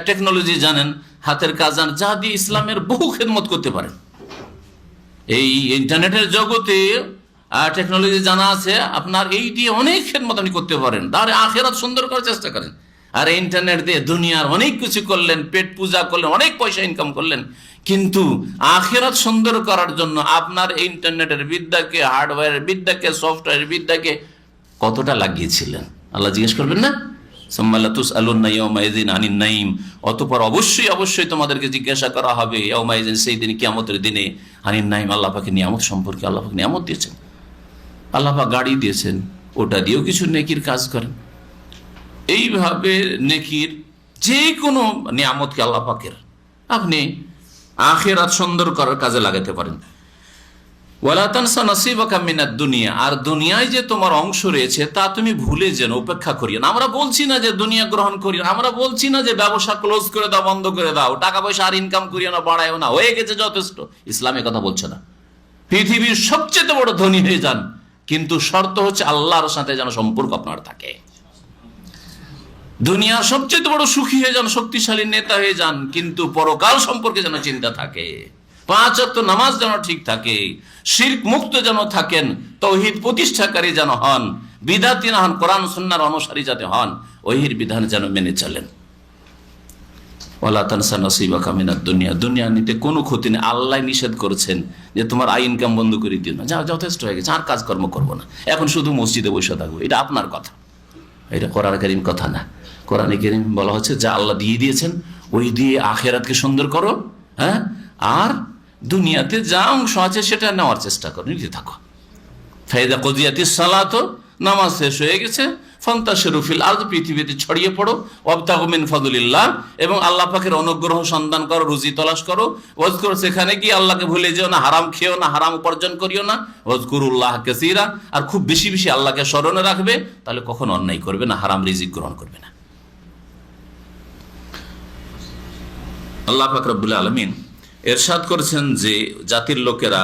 টেকনোলজি জানেন, হাতের কাজ জানেন, যা দিয়ে ইসলামের বহু খেদমত করতে পারেন। এই ইন্টারনেটের জগতে টেকনোলজি জানা আছে, আপনার এই দিয়ে অনেক খেদমত আপনি করতে পারেন। তাহলে আখিরাত সুন্দর করার চেষ্টা করেন। আর ইন্টারনেট দিয়ে দুনিয়ার অনেক কিছু করলেন, পেট পূজা করলেন, অনেক পয়সা ইনকাম করলেন, কিন্তু আখিরাত সুন্দর করার জন্য আপনার ইন্টারনেটের বিদ্যাকে, হার্ডওয়্যারের বিদ্যাকে, সফটওয়্যারের বিদ্যাকে কতটা লাগিয়েছিলেন আল্লাহ জিজ্ঞেস করবেন না? সুম্মা লাতুসআলুন্না ইয়াওমাইযিন আনিন নাঈম, অতঃপর অবশ্যই অবশ্যই তোমাদেরকে জিজ্ঞাসা করা হবে ইয়াওমাইযিন, সেই দিন, কিয়ামতের দিনে, আনিন নাঈম, আল্লাহ পাকের নিয়ামত সম্পর্কে। আল্লাহ পাক নিয়ামত দিয়েছেন, আল্লাহ পাক গাড়ি দিয়েছেন, ওটা দিয়েও কিছু নেকির কাজ করেন। এইভাবে নেকির যে কোনো নিয়ামতকে আল্লাহ পাকের আপনি আখিরাত সুন্দর করার কাজে লাগাতে পারেন। ওয়ালা তানসা নাসিবাকা মিনাদ দুনিয়া, আর দুনিয়ায় যে তোমার অংশ রয়েছে তা তুমি ভুলে যেন, উপেক্ষা করিও না। আমরা বলছি না যে দুনিয়া গ্রহণ করিও না, আমরা বলছি না যে ব্যবসা ক্লোজ করে দাও, বন্ধ করে দাও, টাকা পয়সা আর ইনকাম করিও না, বাড়ায়ও না, হয়ে গেছে যথেষ্ট। ইসলাম এ কথা বলছে না। পৃথিবীর সবচেয়ে বড় ধনী হয়ে যান, কিন্তু শর্ত হচ্ছে আল্লাহর সাথে যেন সম্পর্ক আপনার থাকে। দুনিয়ার সবচেয়ে বড় সুখী হয়ে যান, শক্তিশালী নেতা হয়ে যান, কিন্তু পরকাল সম্পর্কে যেন চিন্তা থাকে। 5 ওয়াক্ত নামাজ যেন ঠিক থাকে, শিরক মুক্ত যেন থাকেন, তাওহীদ প্রতিষ্ঠাকারী যেন হন, বিদআতি না হন, কোরআন সুন্নাহর অনুসারী যাতে হন, ওহির বিধান যেন মেনে চলেন। ওয়ালা তানসা নাসিবাকা মিনাদ দুনিয়া, দুনিয়া নিতে কোনো ক্ষতি নেই। আল্লাহ নিষেধ করেছেন যে তোমার আয় ইনকাম বন্ধ করে দিও না, যা যথেষ্ট হয়ে গেছে, আর কাজকর্ম করবো না, এখন শুধু মসজিদে বসে থাকবো। এটা আপনার কথা, এটা কোরআন কারীম কথা না। কোরআনে কারীম বলা হচ্ছে যা আল্লাহ দিয়ে দিয়েছেন ওই দিয়ে আখিরাতকে সুন্দর করো, হ্যাঁ, আর দুনিয়াতে যা অংশ আছে সেটা নেওয়ার চেষ্টা করো, নিতে থাকো। ফাইদা কুদিয়াতিস সালাত, নামাজ শেষ হয়ে গেছে, ফান্তাশিরু ফিল আরদ, পৃথিবীতে ছড়িয়ে পড়ো, ওয়াবতাগু মিন ফাদলিল্লাহ, এবং আল্লাহ পাকের অনুগ্রহ সন্ধান করো, রুজি তলাশ করো। ওয়াজকুর, সেখানে গিয়ে আল্লাহকে ভুলে যেও না, হারাম খেও না, হারাম উপার্জন করিও না। ওয়াজকুরুল্লাহ কাসীরা, আর খুব বেশি বেশি আল্লাহকে স্মরণে রাখবে, তাহলে কখনো অন্যায় করবে না, হারাম রিজিক গ্রহণ করবে না। আল্লাহ পাক রব্বুল আলামিন এরশাদ করেছেন যে জাতির লোকেরা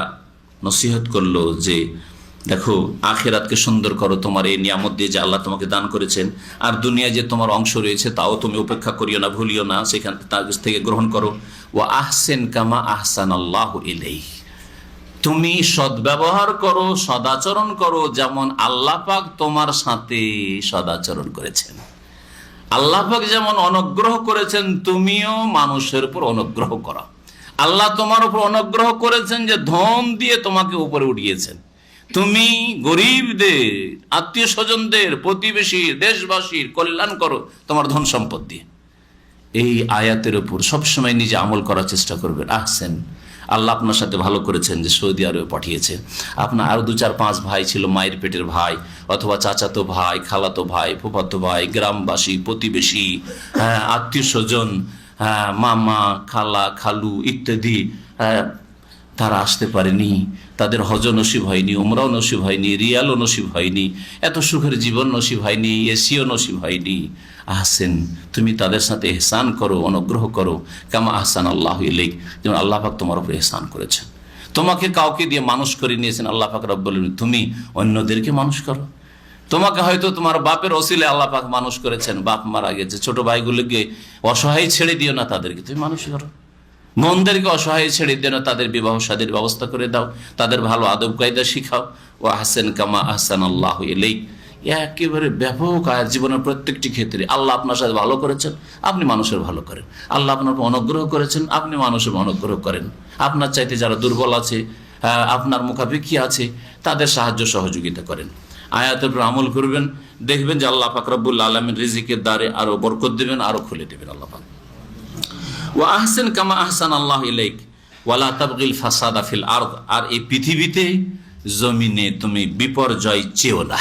নসিহত করলো যে দেখো আখিরাতকে সুন্দর করো, তোমার এই নিয়ামত দিয়ে যে আল্লাহ তোমাকে দান করেছেন, আর দুনিয়ায় যে তোমার অংশ রয়েছে তাও তুমি উপেক্ষা করিও না, ভুলিও না, সেখান থেকে গ্রহণ করো। ওয়া আহসিন কামা আহসানাল্লাহু ইলাইক, তুমি সদ্ব্যবহার করো, সদাচরণ করো, যেমন আল্লাহ পাক তোমার সাথে সদাচরণ করেছেন। আল্লাহ পাক যেমন অনুগ্রহ করেছেন, তুমিও মানুষের উপর অনুগ্রহ করো। আল্লাহ তোমার উপর অনুগ্রহ করেছেন যে ধন দিয়ে তোমাকে উপরে উঠিয়েছেন, তুমি গরিবদের, আত্মীয় স্বজনদের, প্রতিবেশী, দেশবাসীর কল্যাণ করো তোমার ধন সম্পদ দিয়ে। এই আয়াতের উপর সবসময় নিজে আমল করার চেষ্টা করবেন। আহসেন, আল্লাহ আপনার সাথে ভালো করেছেন যে সৌদি আরবে পাঠিয়েছে। আপনার আরও 2-4-5 ভাই ছিল, মায়ের পেটের ভাই অথবা চাচাতো ভাই, খালাতো ভাই, ফুফাতো ভাই, গ্রামবাসী, প্রতিবেশী, আত্মীয় স্বজন, মামা, খালা, খালু ইত্যাদি, তারা আসতে পারেনি, তাদের হজ নসিব হয়নি, উমরাও নসিব হয়নি, রিয়ালও নসিব হয়নি, এত সুখের জীবন নসিব হয়নি, এসিও নসিব হয়নি। আহসেন, তুমি তাদের সাথে এহসান করো, অনুগ্রহ করো, কামা আহসান আল্লাহ ইলাইক, যেমন আল্লাহ পাক তোমার উপর এহসান করেছেন। তোমাকে কাউকে দিয়ে মানুষ করে নিয়েছেন আল্লাহ পাক রব্বুল আলামিন, তুমি অন্যদেরকে মানুষ করো। তোমাকে হয়তো তোমার বাপের অসিলে আল্লাহ পাক মানুষ করেছেন, বাপ মারা গেছে, ছোট ভাইগুলোকে অসহায় ছেড়ে দিও না, তাদেরকে তুমি মানুষ করো। বোনদেরকে অসহায় ছেড়ে দিও না, তাদের বিবাহ শাদীর ব্যবস্থা করে দাও, তাদের ভালো আদব কায়দা শিখাও। ও আহসেন কামা আহসান আল্লাহ ইলাইক, একেবারে ব্যাপক আয়াত। জীবনের প্রত্যেকটি ক্ষেত্রে আল্লাহ আপনার সাথে ভালো করেছেন, আপনি মানুষের ভালো করেন। আল্লাহ আপনার অনুগ্রহ করেছেন, আপনি মানুষের অনুগ্রহ করেন। আপনার চাইতে যারা দুর্বল আছে, আপনার মুখাপেক্ষী আছে, তাদের সাহায্য সহযোগিতা করেন। আয়াতের উপর আমল করবেন, দেখবেন যে আল্লাহ পাক রব্বুল আলামিন রিজিকের দ্বারে আরো বরকত দেবেন, আরো খুলে দেবেন আল্লাহ পাক। ওয়া আহসেন কামা আহসান আল্লাহ ইলাইক ওয়ালা তাবগিল ফাসাদা ফিল আরদ, আর এই পৃথিবীতে জমিনে তুমি বিপর্যয় চেও না।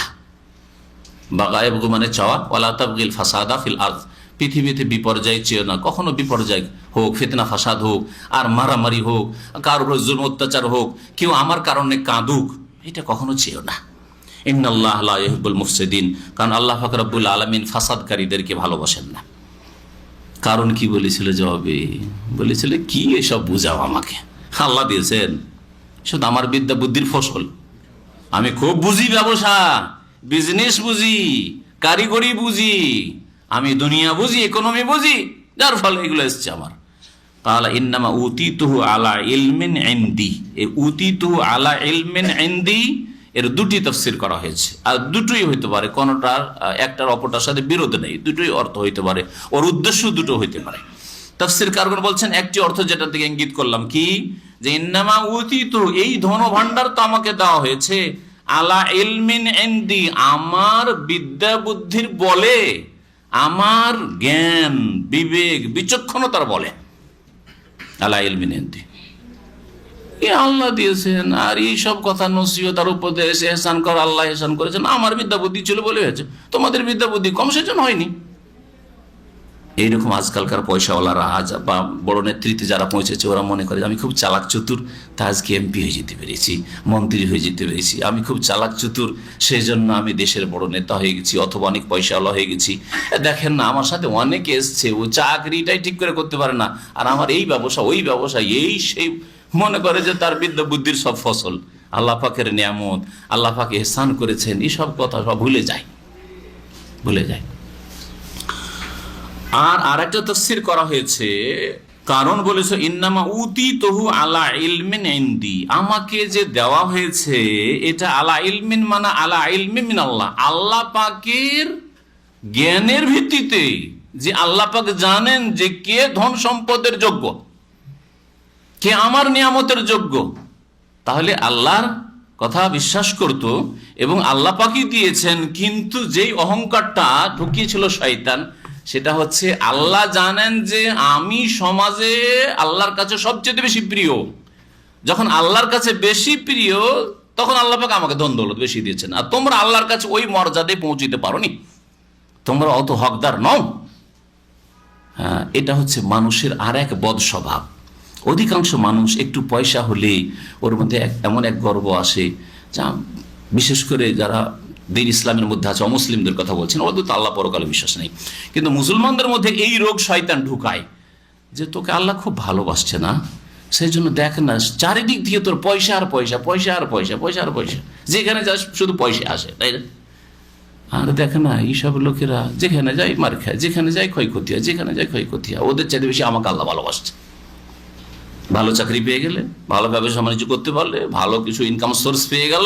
বাগায়বগু মানে চাওয়া, ওয়ালা তাবগিল ফাসাদা ফিল আরদ, পৃথিবীতে বিপর্যয় চেও না। কখনো বিপর্যয় হোক, ফিতনা ফাসাদ হোক, আর মারামারি হোক, কারোর উপর জুলম অত্যাচার হোক, কেউ আমার কারণে কাঁদুক, এটা কখনো চেও না। ইন্নাল্লাহ লা ইউহিব্বুল মুফসিদিন, কারণ আল্লাহ পাক রব্বুল আলামিন ফাসাদকারীদেরকে ভালোবাসেন না। কারণ কি বলেছিল জবাবে? বলেছিল কি এসব বুঝাও আমাকে, আল্লাহ দিয়েছেন, শুধু আমার বিদ্যা বুদ্ধির ফসল, আমি খুব বুঝি, ব্যবসা বিজনেস বুঝি, কারিগরি বুঝি, আমি দুনিয়া বুঝি, ইকোনমি বুঝি, যার ফলে এগুলো এসছে আমার। কালা ইন্নামা উতিতুহু আলা ইলমিন ইনদি, এই উতিতুহু আলা ইলমিন ইনদি এর দুটি তাফসীর করা হয়েছে, আর দুটোই হইতে পারে, কোনটার একটার অপরটার সাথে বিরোধ নেই, দুটোই অর্থ হইতে পারে, ওর উদ্দেশ্য দুটো হইতে পারে। তাফসীর কারগণ বলছেন একটি অর্থ যেটা থেকে ইঙ্গিত করলাম, কি যে ইন্নামা উতিতু, এই ধন ভাণ্ডার তো আমাকে দেওয়া হয়েছে, আলা ইলমিন ইনদি, আমার বিদ্যা বুদ্ধির বলে, আমার জ্ঞান বিবেক বিচক্ষণতার বলে, আলা ইলমিন ইনদি, আল্লাহ দিয়েছেন। আর এই সব কথা নসিহত আর উপদেশ, এহসান কর, আল্লাহ এহসান করেছেন, আমার বিদ্যা বুদ্ধি ছিল বলে হয়েছে, তোমাদের বিদ্যা বুদ্ধি কম সেজন্য হয়নি। এইরকম আজকালকার পয়সাওয়ালারা আজ বা বড় নেতৃত্বে যারা পৌঁছেছে, ওরা মনে করে আমি খুব চালাক চতুর, তা আজকে এমপি হয়ে যেতে পেরেছি, মন্ত্রী হয়ে যেতে পেরেছি, আমি খুব চালাক চতুর, সেই জন্য আমি দেশের বড় নেতা হয়ে গেছি, অথবা অনেক পয়সাওয়ালা হয়ে গেছি। দেখেন না, আমার সাথে অনেকে এসছে, ও চাকরিটাই ঠিক করে করতে পারে না, আর আমার এই ব্যবসা ওই ব্যবসা এই সেই, মনে করে যে তার বিদ্যা বুদ্ধির সব ফসল, আল্লাহ পাকের নিয়ামত, আল্লাহ পাক ইহসান করেছেন, এইসব কথা সব ভুলে যায়। আর আরেকটা তাফসীর করা হয়েছে, কারণ বলেছে ইন্নামা উতিতুহু আলা ইলমিন ইনদি, আমাকে যে দেওয়া হয়েছে এটা আলা ইলমিন মানে আলা ইলমি মিনাল্লাহ, আল্লাহ পাকের জ্ঞানের ভিত্তিতে, যে আল্লাহ পাক জানেন যে কে ধন সম্পদের যোগ্য, কে আমার নিয়ামতের যোগ্য, তাহলে আল্লাহর কথা বিশ্বাস করত এবং আল্লাহ পাকই দিয়েছেন। কিন্তু যেই অহংকারটা ঢুকিয়েছিল শয়তান, সেটা হচ্ছে আল্লাহ জানেন যে আমি সমাজে আল্লাহর কাছে সবচেয়ে বেশি প্রিয়, যখন আল্লাহর কাছে বেশি প্রিয় তখন আল্লাহ পাক আমাকে ধন দৌলত বেশি দিয়েছেন, আর তোমরা আল্লাহর কাছে ওই মর্যাদায় পৌঁছিতে পারোনি, তোমরা অত হকদার নও। হ্যাঁ, এটা হচ্ছে মানুষের আর এক বদ স্বভাব। অধিকাংশ মানুষ একটু পয়সা হলে ওর মধ্যে এমন এক গর্ব আসে, যা বিশেষ করে যারা দিন ইসলামের মধ্যে আছে, অমুসলিমদের কথা বলছেন, ওদের তো আল্লাহ পরকালে বিশ্বাস নেই, কিন্তু মুসলমানদের মধ্যে এই রোগ শয়তান ঢুকায় যে তোকে আল্লাহ খুব ভালোবাসছে না, সেই জন্য দেখ না চারিদিক দিয়ে তোর পয়সা আর পয়সা, পয়সা আর পয়সা, পয়সা আর পয়সা, যেখানে যাস শুধু পয়সা আসে, তাই না? আর দেখ না এইসব লোকেরা যেখানে যায় মার খায়, যেখানে যায় ক্ষয়ক্ষতি হয়, যেখানে যায় ক্ষয়ক্ষতি হয়, ওদের চাইতে বেশি আমাকে আল্লাহ ভালোবাসছে। ভালো চাকরি পেয়ে গেলে, ভালো ব্যবসা বাণিজ্য করতে পারলে, ভালো কিছু ইনকাম সোর্স পেয়ে গেল,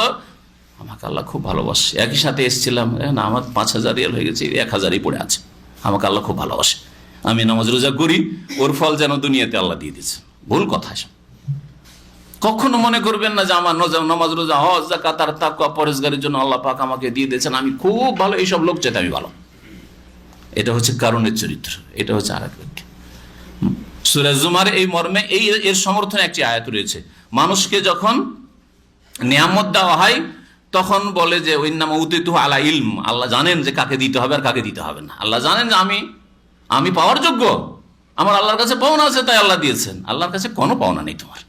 আমাকে আল্লাহ খুব ভালোবাসে। একই সাথে এসেছিলাম, না আমার 5,000 রিয়াল হয়ে গেছে, 1,000ই পড়ে আছে, আমাকে আল্লাহ খুব ভালোবাসে, আমি নামাজ রোজা করি, ওর ফল যেন দুনিয়াতে আল্লাহ দিয়ে দিচ্ছে। ভুল কথা। কখনো মনে করবেন না যে আমার নামাজ রোজা হজ যাকাত আর তাকওয়া পরেজগারের জন্য আল্লাহ পাক আমাকে দিয়ে দিয়েছেন, আমি খুব ভালো, এইসব লোক চাইতে আমি ভালো। এটা হচ্ছে কারণের চরিত্র, এটা হচ্ছে আর এক ব্যক্তি। সূরা জুমার এই মর্মে এর সমর্থনে একটি আয়াত রয়েছে। মানুষকে যখন নিয়ামত দেওয়া হয় তখন বলে যে ইন্নামা উতিতুহু আলা ইলম, আল্লাহ জানেন যে কাকে দিতে হবে আর কাকে দিতে হবে না। আল্লাহ জানেন যে আমি পাওয়ার যোগ্য, আমার আল্লাহর কাছে পাওনা আছে, তাই আল্লাহ দিয়েছেন। আল্লাহর কাছে কোনো পাওনা নেই। তোমার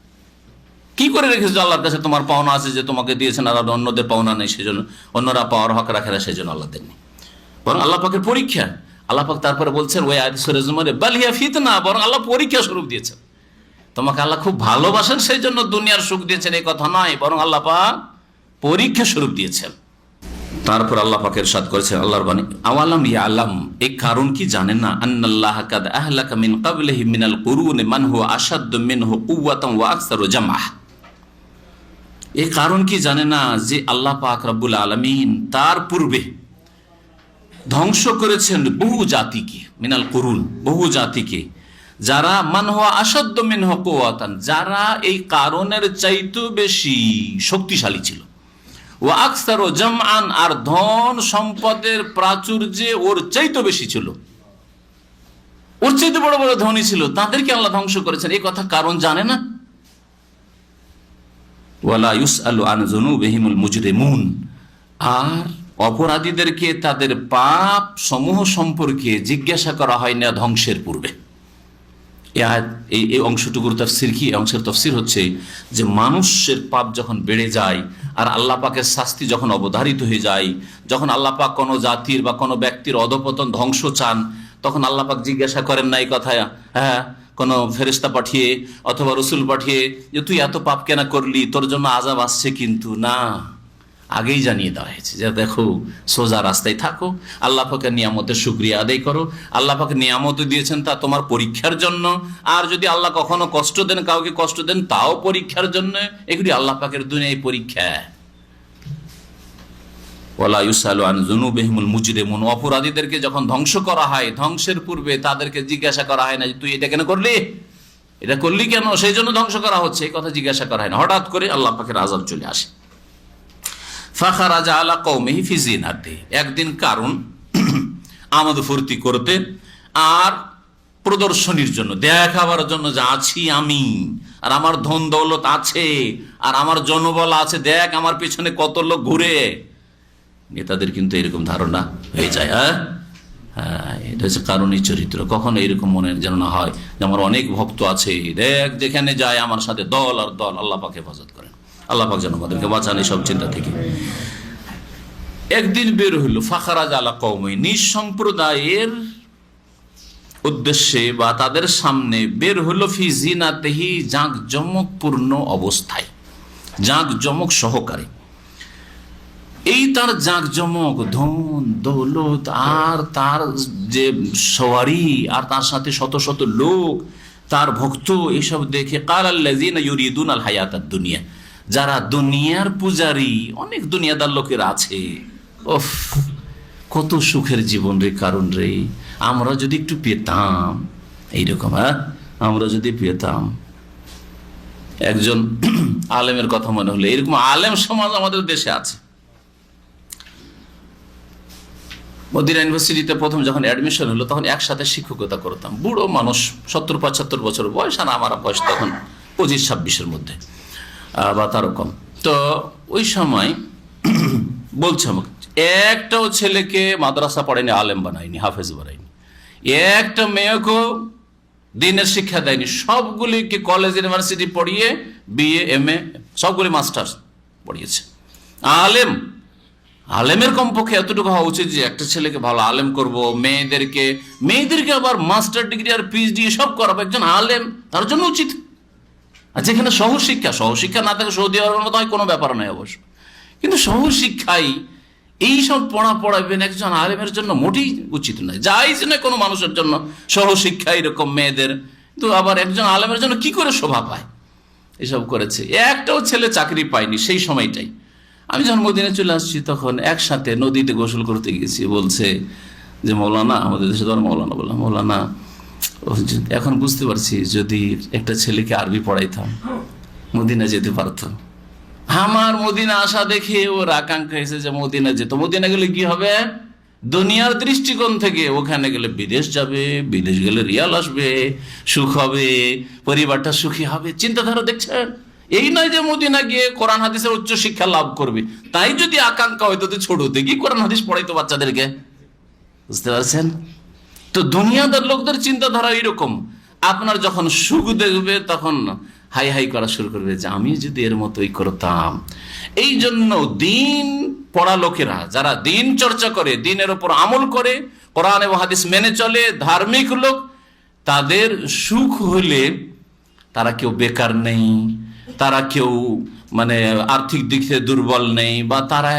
কি করে রেখেছো আল্লাহর কাছে তোমার পাওনা আছে যে তোমাকে দিয়েছেন, আর অন্যদের পাওনা নেই, সেজন্য অন্যরা পাওয়ার হক রাখে না, সেই জন্য আল্লাহ দেননি। বরং আল্লাহ পাকের পরীক্ষা। আল্লাহ পাক তারপরে বলছেন ওই আয়াত সূরা জুমারে বাল হিয়া ফিতনা, বরং আল্লাহ পরীক্ষা স্বরূপ দিয়েছেন। তোমাকে আল্লাহ খুব ভালোবাসেন সেই জন্য দুনিয়ার সুখ দিয়েছেন এই কথা নয়, বরং আল্লাহ পাক পরীক্ষা স্বরূপ দিয়েছেন। তারপর আল্লাহ পাক ইরশাদ করেছেন আল্লাহর বাণী, আওয়ালাম ইয়ালাম, এই কারণ কি জানেন না, আন্নাল্লাহ কাদ আহলাকা মিন ক্বাবলিহি মিনাল কুরুনি মান হুয়া আশাদ্দু মিনহু কুওয়াতান ওয়া আকসারু জামআ। এই কারণ কি জানে না যে আল্লাহ পাক রব্বুল আলামিন তার পূর্বে ধ্বংস করেছেন বহু জাতিকে, মিনাল কুরুন, বহু জাতিকে, যারা মান হুয়া আশাদ্দু মিনহু কুওয়াতান, যারা এই কারণের চাইতেও বেশি শক্তিশালী ছিল, ওয়া আকসারু জামআন, আর ধন সম্পদের প্রাচুর্যে ওর চাইতে বেশি ছিল, ওর চাইতে বড় বড় ধনী ছিল, তাদেরকে আল্লাহ ধ্বংস করেছেন। এই কথা কারণ জানে না। ওয়ালা ইউসআলু আন যুনুবিহিমুল মুজরিমুন, আর অপরাধীদেরকে তাদের পাপ সমূহ সম্পর্কে জিজ্ঞাসা করা হয় না ধ্বংসের পূর্বে। এই অংশটুকুর তাফসীর কি? অংশের তাফসীর হচ্ছে যে মানুষের পাপ যখন বেড়ে যায় আর আল্লাহ পাকের শাস্তি যখন অবধারিত হয়ে যায়, যখন আল্লাহ পাক কোনো জাতির বা কোনো ব্যক্তির অধপতন ধ্বংস চান, তখন আল্লাহ পাক জিজ্ঞাসা করেন না এই কথা, হ্যাঁ, কোনো ফেরেশতা পাঠিয়ে অথবা রসুল পাঠিয়ে যে তুই এত পাপ কেন করলি, তোর জন্য আযাব আসছে, কিন্তু না, আগেই জানিয়ে দেওয়া হয়েছে যে দেখো সোজা রাস্তায় থাকো, আল্লাহ পাকের নিয়ামতের শুকরিয়া আদায় করো, আল্লাহ পাক নিয়ামত দিয়েছেন তা তোমার পরীক্ষার জন্য, আর যদি আল্লাহ কখনো কষ্ট দেন, কাউকে কষ্ট দেন, তাও পরীক্ষার জন্য। এগুলি আল্লাহ পাকের দুনিয়ায় পরীক্ষা। ওয়ালা ইউসআলু আন যুনুবিহিমুল মুজরিমুন, অপরাধীদেরকে যখন ধ্বংস করা হয়, ধ্বংসের পূর্বে তাদেরকে জিজ্ঞাসা করা হয় না যে তুই এটা কেন করলি, এটা করলি কেন, সেই জন্য ধ্বংস করা হচ্ছে, এই কথা জিজ্ঞাসা করা হয় না। হঠাৎ করে আল্লাহ পাকের আযাব চলে আসে। ফাখারাজা আলা কওমিহি ফি জিনাতিহি, একদিন কারণ আমোদ ফুর্তি করতে আর প্রদর্শনীর জন্য, দেখাবার জন্য যে আছি আমি, আর আমার ধন দৌলত আছে, আর আমার জনবল আছে, দেখ আমার পেছনে কত লোক ঘুরে। নেতাদের কিন্তু এরকম ধারণা হয়ে যায়। হ্যাঁ, এটা হচ্ছে কারণী চরিত্র। কখনো এরকম মনে যেন না হয় যে আমার অনেক ভক্ত আছে, দেখ যেখানে যায় আমার সাথে দল আর দল। আল্লাহ পাক হেফাজত করেন, আল্লাহ পাক যেন আমাদেরকে বাঁচান এই সব চিন্তা থেকে। একদিন বের হইল ফাখারাজ আলা কওমি, নিজ সম্প্রদায়ের উদ্দেশ্যে বা তাদের সামনে বের হলো ফি জিনাতিহি, জাঁকজমকপূর্ণ অবস্থায়, জাঁকজমক সহকারে। এই তার জাঁকজমক, ধন দৌলত, আর তার যে সওয়ারি, আর তার সাথে শত শত লোক, তার ভক্ত, এইসব দেখে কালাল্লাযিনা ইউরিদুনাল হায়াতাদ দুনিয়া, যারা দুনিয়ার পূজারী, অনেক দুনিয়াদার লোকের আছে, ওফ কত সুখের জীবন রে, কারণ রে, আমরা যদি একটু পেতাম এইরকম, হ্যাঁ, আমরা যদি পেতাম। একজন আলেমের কথা মনে হলো, এরকম আলেম সমাজ আমাদের দেশে আছে। মদিনা ইউনিভার্সিটিতে প্রথম যখন অ্যাডমিশন হলো তখন একসাথে শিক্ষকতা করতাম, বুড়ো মানুষ, 70-75 বছর বয়স, আর আমার বয়স তখন 25-26-এর মধ্যে বা তারও কম। তো ওই সময় বলছে আমাকে, একটাও ছেলেকে মাদ্রাসা পড়ায়নি, আলেম বানায়নি, হাফেজ বানায়নি, একটা মেয়েকেও দিনের শিক্ষা দেয়নি, সবগুলিকে কলেজ ইউনিভার্সিটি পড়িয়ে বিএ এমএ সবগুলি মাস্টার্স পড়িয়েছে। আলেমের কমপক্ষে এতটুকু হওয়া উচিত যে একটা ছেলেকে ভালো আলেম করব, মেয়েদেরকে আবার মাস্টার ডিগ্রি আর পিএইচডি সব করাবো, একজন আলেম তার জন্য উচিত। আর যেখানে সহশিক্ষা না থাকে, সৌদি আরবের মতো হয় কোনো ব্যাপার নয় অবশ্য, কিন্তু সহশিক্ষাই এইসব পড়াবেন একজন আলেমের জন্য মোটেই উচিত নয়, জায়েজ নয় কোনো মানুষের জন্য সহশিক্ষা এরকম মেয়েদের। তো আবার একজন আলেমের জন্য কি করে শোভা পায়, এসব করেছে। একটাও ছেলে চাকরি পায়নি সেই সময়টাই। আমি যখন মদিনা চলে আসছি তখন একসাথে নদীতে গোসল করতে গেছি, বলছে যে মৌলানা, আমাদের দেশে ধর মৌলানা, বললাম মৌলানা এখন বুঝতে পারছি যদি একটা ছেলেকে আরবি পড়াইতাম মদিনা যেতে পারতো। আমার মদিনা আসা দেখে ওর আকাঙ্ক্ষা এসে যে মদিনা যেত, মদিনা গেলে কি হবে, দুনিয়ার দৃষ্টিকোণ থেকে ওখানে গেলে বিদেশ যাবে, বিদেশ গেলে রিয়াল আসবে, সুখ হবে, পরিবারটা সুখী হবে। চিন্তাধারা দেখছেন? এই নয় যে মদিনা গিয়ে কোরআন হাদিসের উচ্চ শিক্ষা লাভ করবে, তাই যদি আকাঙ্ক্ষা হয়তো ছোট থেকে কোরআন হাদিস পড়াইতো বাচ্চাদেরকে। বুঝতে পারছেন তো? দুনিয়াদার লোকদের চিন্তাধারা এরকম। আপনার যখন সুখ দেখবে তখন হাই হাই করা শুরু করবে যে আমি যদি এর মতোই করতাম। এই জন্য দিন পড়া লোকেরা, যারা দিন চর্চা করে, দিনের উপর আমল করে, কোরআন এবং হাদিস মেনে চলে, ধার্মিক লোক, তাদের সুখ হলে তারা কেউ বেকার নেই, তারা কেউ মানে আর্থিক দিক থেকে দুর্বল নেই, বা তারা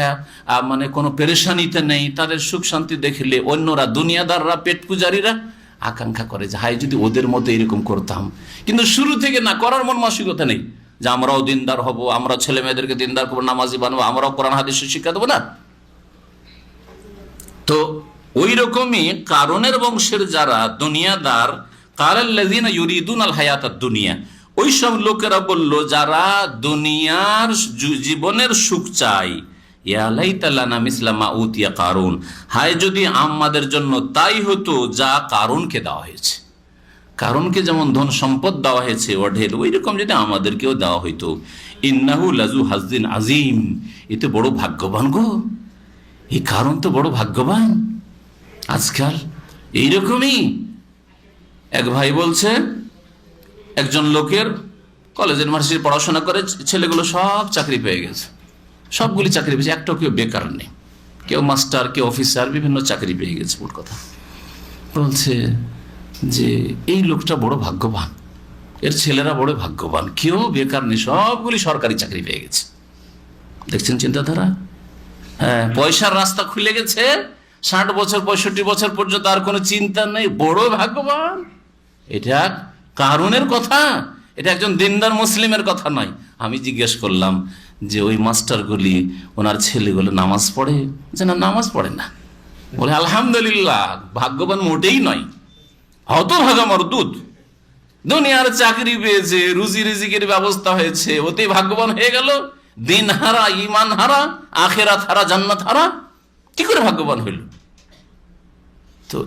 মানে কোনো পেরেশানিতে নেই। তাদের সুখ শান্তি দেখলে অন্যরা, দুনিয়াদাররা, পেট পূজারীরা আকাঙ্ক্ষা করে যে হাই যদি ওদের মতো এরকম করতাম। কিন্তু শুরু থেকে না করার মন মানসিকতা নেই যে আমরাও দিনদার হব, আমরা ছেলে মেয়েদেরকে দিনদার করবো, নামাজি বানবো, আমরাও কোরআন হাদিসের শিক্ষা দেবো না। তো ওই রকমই কারণের বংশের যারা দুনিয়াদার, কারাল্লাযিনা ইউরিদুনাল হায়াতাদ দুনিয়া, ওই সব লোকেরা বলল যারা দুনিয়ার জীবনের সুখ চাই, ইয়া লাইতা লানা মিসলা মা উতিয়া কারুন, হায় যদি আমাদের জন্য তাই হতো যা কারুনকে দেওয়া হয়েছে। কারুনকে যেমন ধন সম্পদ দেওয়া হয়েছে অঢেল, ওই রকম যদি আমাদেরকেও দেওয়া হইতো। ইন্নাহু লাযু হাজ্জিন আযীম, এ তো বড় ভাগ্যবান গো, এই কারণ তো বড় ভাগ্যবান। আজকাল এইরকমই এক ভাই বলছে, একজন লোকের কলেজ ইউনিভার্সিটি পড়াশোনা করে ছেলেগুলো সব চাকরি পেয়ে গেছে, সবগুলি চাকরি পেয়েছে, একটাও কেউ বেকার নেই, কেউ মাস্টার, কেউ অফিসার, বিভিন্ন চাকরি পেয়ে গেছে। ওর কথা বলছে যে এই লোকটা বড় ভাগ্যবান, এর ছেলেরা বড় ভাগ্যবান, কেউ বেকার নেই, সবগুলি সরকারি চাকরি পেয়ে গেছে। দেখছেন চিন্তাধারা? হ্যাঁ, পয়সার রাস্তা খুলে গেছে, 60 বছর 65 বছর পর্যন্ত আর কোনো চিন্তা নেই, বড় ভাগ্যবান। এটা কারুনের কথা, এটা একজন দিনদার মুসলিমের কথা নয়। আমি জিজ্ঞেস করলাম যে ওই মাস্টারগুলি, ওনার ছেলেগুলো নামাজ পড়ে? যে না, নামাজ পড়ে না। বলে আলহামদুলিল্লাহ, ভাগ্যবান মোটেই নয়, হতভাগা মরদুদ। দুনিয়ার চাকরি পেয়েছে, রুজি রিজিকের ব্যবস্থা হয়েছে, ওতেই ভাগ্যবান হয়ে গেল। দিন হারা, ইমান হারা, আখেরাত হারা, জান্নাত হারা, কি করে ভাগ্যবান হইল? তো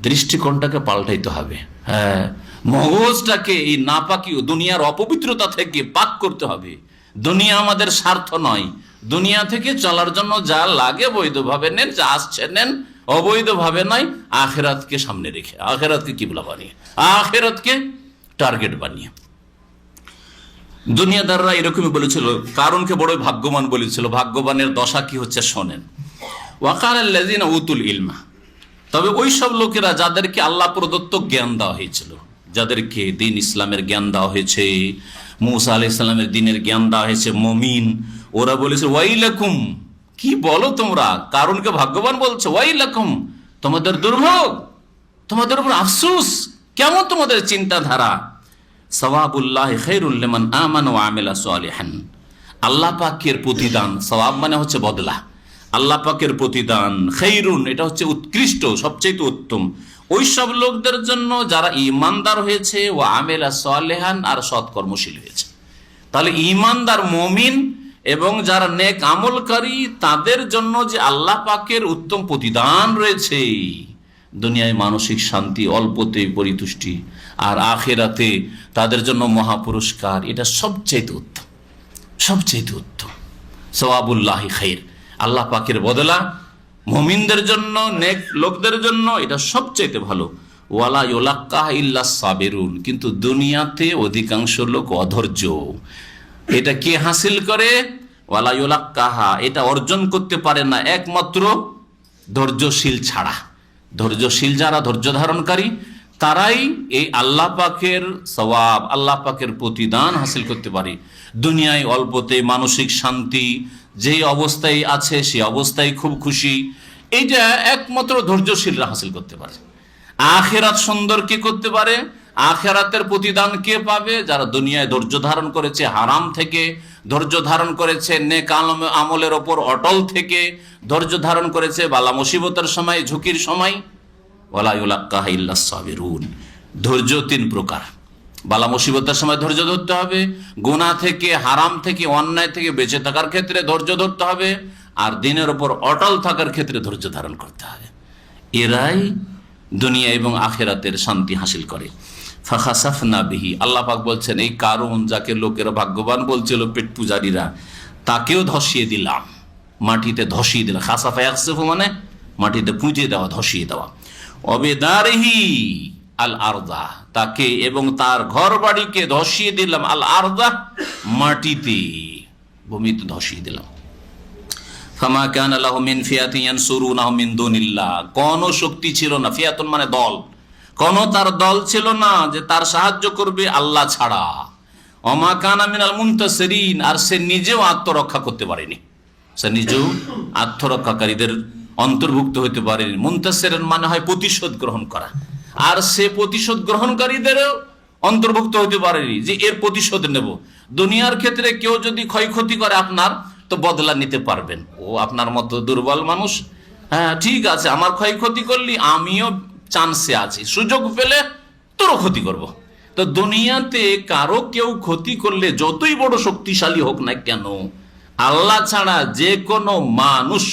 দৃষ্টিকোণটাকে পাল্টাইতে হবে। হ্যাঁ, মগজটাকে এই নাপাকি ও দুনিয়ার অপবিত্রতা থেকে পাক করতে হবে। দুনিয়া আমাদের স্বার্থ নয়, দুনিয়া থেকে চলার জন্য যা লাগে বৈধভাবে নেন, যা আসছে নেন, অবৈধভাবে নয়। আখেরাতকে সামনে রেখে, আখেরাতকে কিবলা বানিয়ে, আখেরাতকে টার্গেট বানিয়ে। দুনিয়াদাররা এরকমই বলেছিল, কারণকে বড় ভাগ্যবান বলেছিল। ভাগ্যবানের দশা কি হচ্ছে শোনেন। ওয়াকালাল্লাযিনা উতুল ইলমা, তবে ওই সব লোকেরা যাদেরকে আল্লাহ প্রদত্ত জ্ঞান দেওয়া হয়েছিল, যাদেরকে দিন ইসলামের জ্ঞান দেওয়া হয়েছে, মুসা আলাইহিস সালামের দিনের জ্ঞান দেওয়া হয়েছে, মুমিন, ওরা বলেছে ওয়াইলাকুম, কি বলো তোমরা, কারণকে ভাগ্যবান বলছো, ওয়াইলাকুম, তোমাদের দুর্ভোগ, তোমাদের উপর আফসোস, কেমন তোমাদের চিন্তাধারা। সওয়াবুল্লাহি খায়রুল লিমান আমানা ওয়া আমিলা সালিহান, আল্লাহ পাকের প্রতিদান, সওয়াব মানে হচ্ছে বদলা, আল্লাহ পাকের প্রতিদান, খায়রুন এটা হচ্ছে উৎকৃষ্ট, সবচেয়ে উত্তম ওই সব লোকদের জন্য যারা ঈমানদার হয়েছে, ও আমিলা সালিহান, আর সৎকর্মশীল হয়েছে। তাহলে ঈমানদার মুমিন এবং যারা নেক আমলকারী, তাদের জন্য যে আল্লাহ পাকের উত্তম প্রতিদান রয়েছে, দুনিয়ায় মানসিক শান্তি, অল্পতে পরিতুষ্টি, আর আখেরাতে তাদের জন্য মহাপুরস্কার, এটা সবচেয়ে উত্তম, সবচেয়ে উত্তম। সওয়াবুল্লাহি খায়র, আল্লাহ পাকের বদলা মুমিনদের জন্য, নেক লোকদের জন্য এটা সবচেয়ে ভালো। ওয়ালা ইউলাক্কাহা ইল্লাস সাবিরুন, কিন্তু দুনিয়াতে অধিকাংশ লোক অধৈর্য। এটা কে হাসিল করে? ওয়ালা ইউলাক্কাহা, এটা অর্জন করতে পারে না একমাত্র ধৈর্যশীল ছাড়া। ধৈর্যশীল যারা, ধৈর্য ধারণকারী, তারাই এই আল্লাহ পাকের সওয়াব, আল্লাহ পাকের প্রতিদান হাসিল করতে পারে। দুনিয়ায় অল্পতে মানসিক শান্তি, যেই অবস্থায় আছে সেই অবস্থায় খুব খুশি, এইটা একমাত্র ধৈর্যশীলরা হাসিল করতে পারে। আখেরাত সুন্দর কে করতে পারে? আখেরাতের প্রতিদান কে পাবে? যারা দুনিয়ায় ধৈর্য ধারণ করেছে, হারাম থেকে ধৈর্য ধারণ করেছে, নেক আমলের ওপর অটল থেকে ধৈর্য ধারণ করেছে, বালা মুসিবতের সময়, ঝুঁকির সময়। ওয়ালা ইউলাক্কাহা ইল্লাস সাবিরুন, ধৈর্য 3 প্রকার। বালা মুসিবতের সময় ধৈর্য ধরতে হবে, গুনাহ থেকে, হারাম থেকে, অন্যায় থেকে বেঁচে থাকার ক্ষেত্রে ধৈর্য ধরতে হবে, আর দিনের উপর অটল থাকার ক্ষেত্রে ধৈর্য ধারণ করতে হবে। এরাই দুনিয়া এবং আখেরাতের শান্তি হাসিল করে। ফাখাসাফনা বিহি, আল্লাহ পাক বলছেন এই কারুন, যাকে লোকেরা ভাগ্যবান বলছিল, পেট পূজারীরা, তাকেও ধসিয়ে দিলাম, মাটিতে ধসিয়ে দিলাম। খাসাফা ইয়াখসিফু মানে মাটিতে পুঁজে দেওয়া, ধসিয়ে দেওয়া। অবেদারিহি আল আরদা, তাকে এবং তার ঘর বাড়িকে ধসিয়ে দিলাম, আল আরদা মাটিতে, ভূমিতে ধসিয়ে দিলাম। ফামা কানা লাহু মিন ফিয়াতিন ইয়ানসুরুনাহু মিন দুনিল্লাহ, কোন শক্তি ছিল না, ফিয়াতুন মানে দল, কোন তার দল ছিল না যে তার সাহায্য করবে আল্লাহ ছাড়া। ওমা কানা মিনাল মুনতাসিরিন, আর সে নিজেও আত্মরক্ষা করতে পারেনি, সে নিজেও আত্মরক্ষাকারীদের অন্তর্ভুক্ত হতে পারেনি। মুনতাসির মানে হয় প্রতিশোধ গ্রহণ করা, আর সে প্রতিশোধ গ্রহণকারীদেরও অন্তর্ভুক্ত হতে পারেনি যে এর প্রতিশোধ নেব। দুনিয়ার ক্ষেত্রে কেউ যদি ক্ষয়ক্ষতি করে আপনার, তো বদলা নিতে পারবেন। ও আপনার মতো দুর্বল মানুষ, হ্যাঁ ঠিক আছে, আমার ক্ষয়ক্ষতি করলি, আমিও চান্সে আছি, সুযোগ পেলে তোরও ক্ষতি করব। তো দুনিয়াতে কারো কেউ ক্ষতি করলে, যতই বড় শক্তিশালী হোক না কেন, আল্লাহ ছাড়া যে কোনো মানুষ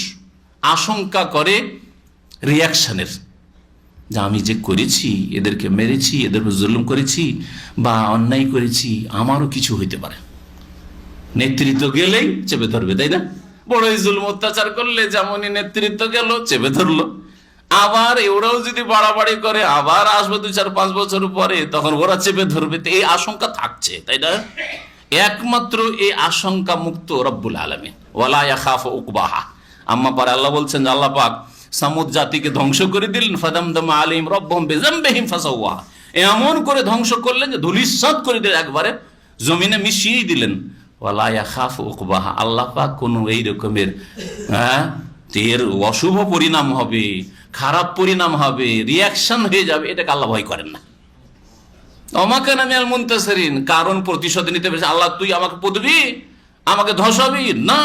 আশঙ্কা করে রিয়াকশনের, যে আমি যে করেছি, এদেরকে মেরেছি, এদের জুলুম করেছি বা অন্যায় করেছি, আমারও কিছু হইতে পারে। নেতৃত্ব গেলেই চেপে ধরবে, তাই না? বড়ই জুলুম অত্যাচার করলে যেমনই নেতৃত্ব গেল, চেপে ধরলো। আবার ওরাও যদি বাড়াবাড়ি করে, আবার আসবে 2-4-5 বছর পরে, তখন ওরা চেপে ধরবে। এই আশঙ্কা থাকছে, তাই না? একমাত্র এই আশঙ্কা মুক্ত রব্বুল আলামিন, ওয়ালা ইয়াখাফু উকবাহা। আম্মা পারে আল্লাহ বলছেন যে আল্লাহ পাক সামুদ জাতিকে ধ্বংস করে দিলেন, ফাদামদামা আলাইহিম রাব্বুহুম বিযামবিহিম ফাসাওয়াহা, এমন করে ধ্বংস করলেন যে ধূলিসাৎ করে দিলেন, একবারে জমিনে মিশিয়ে দিলেন। ওয়ালা ইয়াখাফু উকবাহা, আল্লাহ পাক কোন এই রকমের এর অশুভ পরিণাম হবে, খারাপ পরিণাম হবে, রিয়াকশন হয়ে যাবে, এটাকে আল্লাহ ভয় করেন না। ওমা কানা মিনাল মুনতাসিরিন, কারণ প্রতিশোধ নিতে পেরেছে, আল্লাহ তুই আমাকে পদবি, আমাকে ধসাবি না,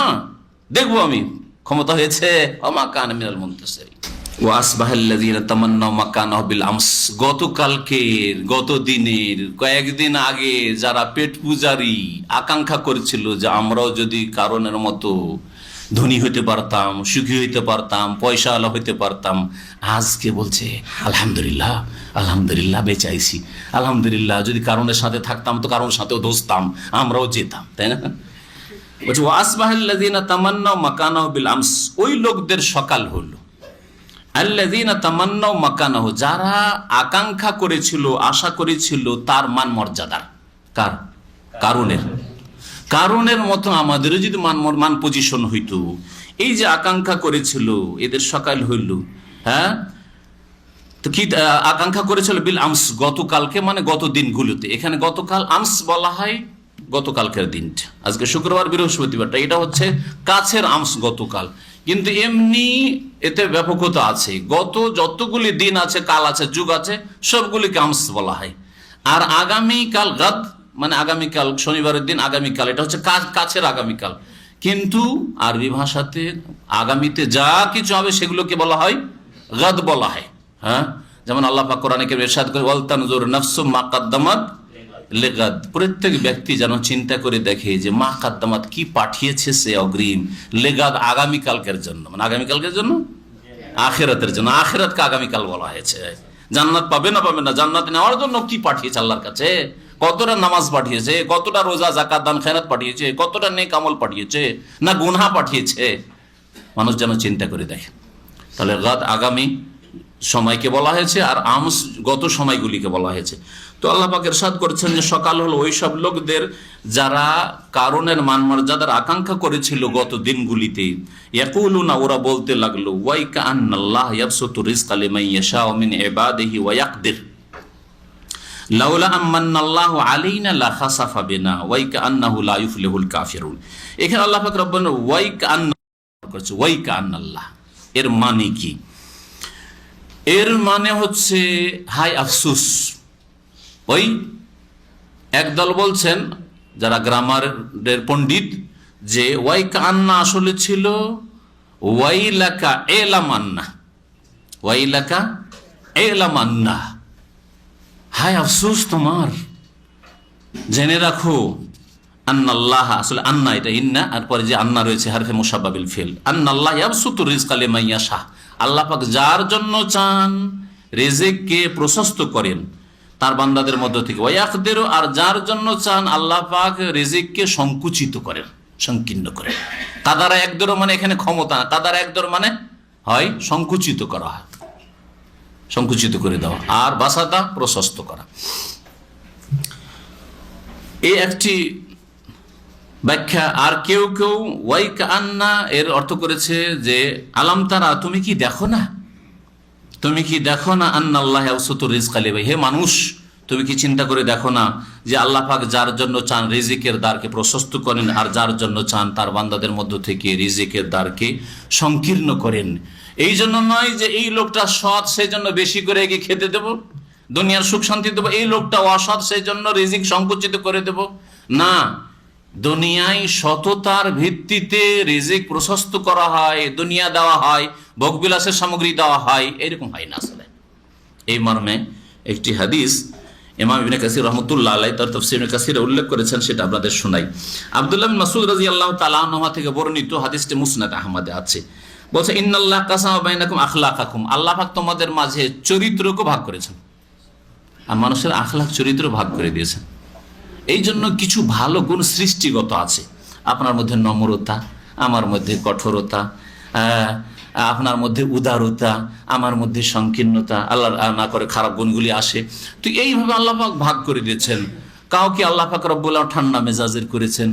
দেখবো আমি, ক্ষমতা হয়েছে। ওমা কানা মিনাল মুনতাসিরিন। ওয়া আসবাহাল্লাযীনা তামান্নাউ মাকানাহু বিল আমস, গতকালকের, গত দিনের, কয়েকদিন আগে যারা পেট পূজারি আকাঙ্ক্ষা করেছিল যে আমরাও যদি কারণের মতো ধনী হইতে পারতাম, সুখী হইতে পারতাম, পয়সা আলা হইতে পারতাম, আজকে বলছে আলহামদুলিল্লাহ, আলহামদুলিল্লাহ বেঁচে আইছি, আলহামদুলিল্লাহ, যদি কারণের সাথে থাকতাম তো কারণের সাথেও ধসতাম, আমরাও যেতাম, তাই না? বলছে ওয়া আসবাহাল্লাযীনা তামান্নাউ মাকানাহু বিল আমস, ওই লোকদের সকাল হলো, আল্লাযীনা তামান্নাউ মাকানাহু, যারা আকাঙ্ক্ষা করেছিল, আশা করেছিল তার মান মর্যাদার, কার? কারণের মতো আমাদেরও যদি মান পজিশন হইতো, এই যে আকাঙ্ক্ষা করেছিল, এদের সকাল হইল। হ্যাঁ, তো কি আকাঙ্ক্ষা করেছিল? বিল আমস, গতকালকে, মানে গত দিনগুলোতে। এখানে গতকাল আমস বলা হয় গতকালকের দিনটা, আজকে শুক্রবার, বৃহস্পতিবারটা, এটা হচ্ছে কাছের আমস, গতকাল। কিন্তু এমনি এতে ব্যাপকতা আছে, গত যতগুলি দিন আছে, কাল আছে, যুগ আছে, সবগুলিকে আমস বলা হয়। আর আগামীকাল, গাদ মানে আগামীকাল, শনিবারের দিন আগামীকাল, এটা হচ্ছে কাছের আগামীকাল। কিন্তু আরবি ভাষাতে আগামীতে যা কিছু হবে সেগুলোকে বলা হয় গাদ বলা হয়। হ্যাঁ, যেমন আল্লাহ পাক কোরআনে কারীমে ইরশাদ করে, ওয়াল তানজুর নাফসুম মা কাদ্দামাত লিগাদ, প্রত্যেক ব্যক্তি যেন চিন্তা করে দেখে যে মা কাদ্দামাত, কি পাঠিয়েছে সে অগ্রিম, লেগাদ আগামীকালকের জন্য, মানে আগামীকালকের জন্য, আখিরাতের জন্য। আখিরাতকে আগামীকাল বলা হয়েছে। জান্নাত পাবে না পাবে না, জান্নাত নেওয়ার জন্য কি পাঠিয়েছে আল্লাহর কাছে, কতটা নামাজ পাঠিয়েছে, কতটা রোজা যাকাত দান খেরাত পাঠিয়েছে, কতটা নেক আমল পাঠিয়েছে, না গুনাহ পাঠিয়েছে, মানুষ যেন চিন্তা করে দেখে। তাহলে গাদ আগামী সময়কে বলা হয়েছে, আর আমস গত সময়গুলিকে বলা হয়েছে। তো আল্লাহ পাক ইরশাদ করেছেন যে সকাল হলো ওই সব লোকদের যারা কারণের মান মর্যাদার আকাঙ্ক্ষা করেছিল গত দিনগুলিতে। ইয়াকুলুনা, ওরা বলতে লাগলো, ওয়াইকা আন্নাল্লাহ ইয়াবসুতু রিজকা লিমান ইয়াশাউ মিন ইবাদিহি ওয়া ইয়াকদির লাউলা আম্মান্নাল্লাহু আলাইনা লাখাসাফা বিনা ওয়াইকা আন্নাহু লা ইউফলিহুল কাফিরুন। এখানে আল্লাহ পাক রব্বানা ওয়াইকা আন্না করেছে, ওয়াইকা আন্নাল্লাহ, এর মানে কি? এর মানে হচ্ছে হাই আফসুস। ওই একদল বলছেন যারা গ্রামারের পণ্ডিত যে ওয়াইকা আন্না আসলে ছিল ওয়াইলাকা এলামান্না, ওয়াইলাকা এলামান্না, হায় আফসোস তোমার, জেনে রাখো আন্নাল্লাহ, আসলে আন্না এটা ইন্না, আর পরে যে আন্না রয়েছে হারফে মুশাব্বাবিল ফিল, আন্নাল্লাহ ইয়াবসুতু রিজকা লিমান ইয়াশা, আল্লাহ পাক যার জন্য চান রিজিককে প্রশস্ত করেন তার বান্দাদের মধ্য থেকে, ওয়া ইয়াকদিরু, আর যার জন্য চান আল্লাহ পাক রিজিককে সংকুচিত করেন, সংকীর্ণ করেন। কাদারা একদর মানে এখানে ক্ষমতা না, কাদারা একদর মানে হয় সংকুচিত করা, হয় সংকুচিত করে দেওয়া, আর বাসাদা প্রশস্ত করা। এই একটি ব্যাখ্যা। আর কেউ কেউ ওয়াই কান্না এর অর্থ করেছে যে আলাম তারা, তুমি কি দেখো না, তুমি কি দেখো না আন্নাল্লাহ ইয়াবসুতু রিজকা লিমান, হে মানুষ তুমি কি চিন্তা করে দেখো না যে আল্লাহ পাক যার জন্য চান রিজিকের দ্বারকে প্রশস্ত করেন, আর যার জন্য চান তার বান্দাদের মধ্য থেকে রিজিকের দ্বারকে সংকীর্ণ করেন। এই জন্য নয় যে এই লোকটা সৎ সেই জন্য বেশি করে এগিয়ে খেতে দেব, দুনিয়ার সুখ শান্তি দেবো, এই লোকটা অসৎ সেই জন্য রিজিক সংকুচিত করে দেব, না। দুনিয়ায় সততার ভিত্তিতে রিজিক প্রশস্ত করা হয়, দুনিয়া দেওয়া হয়, ভোগবিলাসের সামগ্রী দেওয়া হয়, এরকম হয় না আসলে। এই মর্মে একটি হাদিস ইমাম ইবনে কাসির রহমতুল্লাহ আলাইহি তার তাফসীর ইবনে কাসিরে উল্লেখ করেছেন, সেটা আপনাদের শোনাই। আব্দুল্লাহ বিন মাসউদ রাদিয়াল্লাহু তাআলা আনহু থেকে বর্ণিত, হাদিসটি মুসনাদ আহমদে আছে। বলছে ইন্নাল্লাহ কাসামা বাইনাকুম আখলাকাকুম, আল্লাহ পাক তোমাদের মাঝে চরিত্রকে ভাগ করেছেন, আর মানুষের আখলাক চরিত্র ভাগ করে দিয়েছেন। এই জন্য কিছু ভালো গুণ সৃষ্টিগত আছে, আপনার মধ্যে নম্রতা, আমার মধ্যে কঠোরতা, আপনার মধ্যে উদারতা, আমার মধ্যে সংকীর্ণতা, আল্লাহ না করে খারাপ গুণগুলি আসে। তো এইভাবে আল্লাহ পাক ভাগ করে দিয়েছেন। কাউকে আল্লাহ পাক রব্বুল আলামিন ঠান্ডা মেজাজের করেছেন,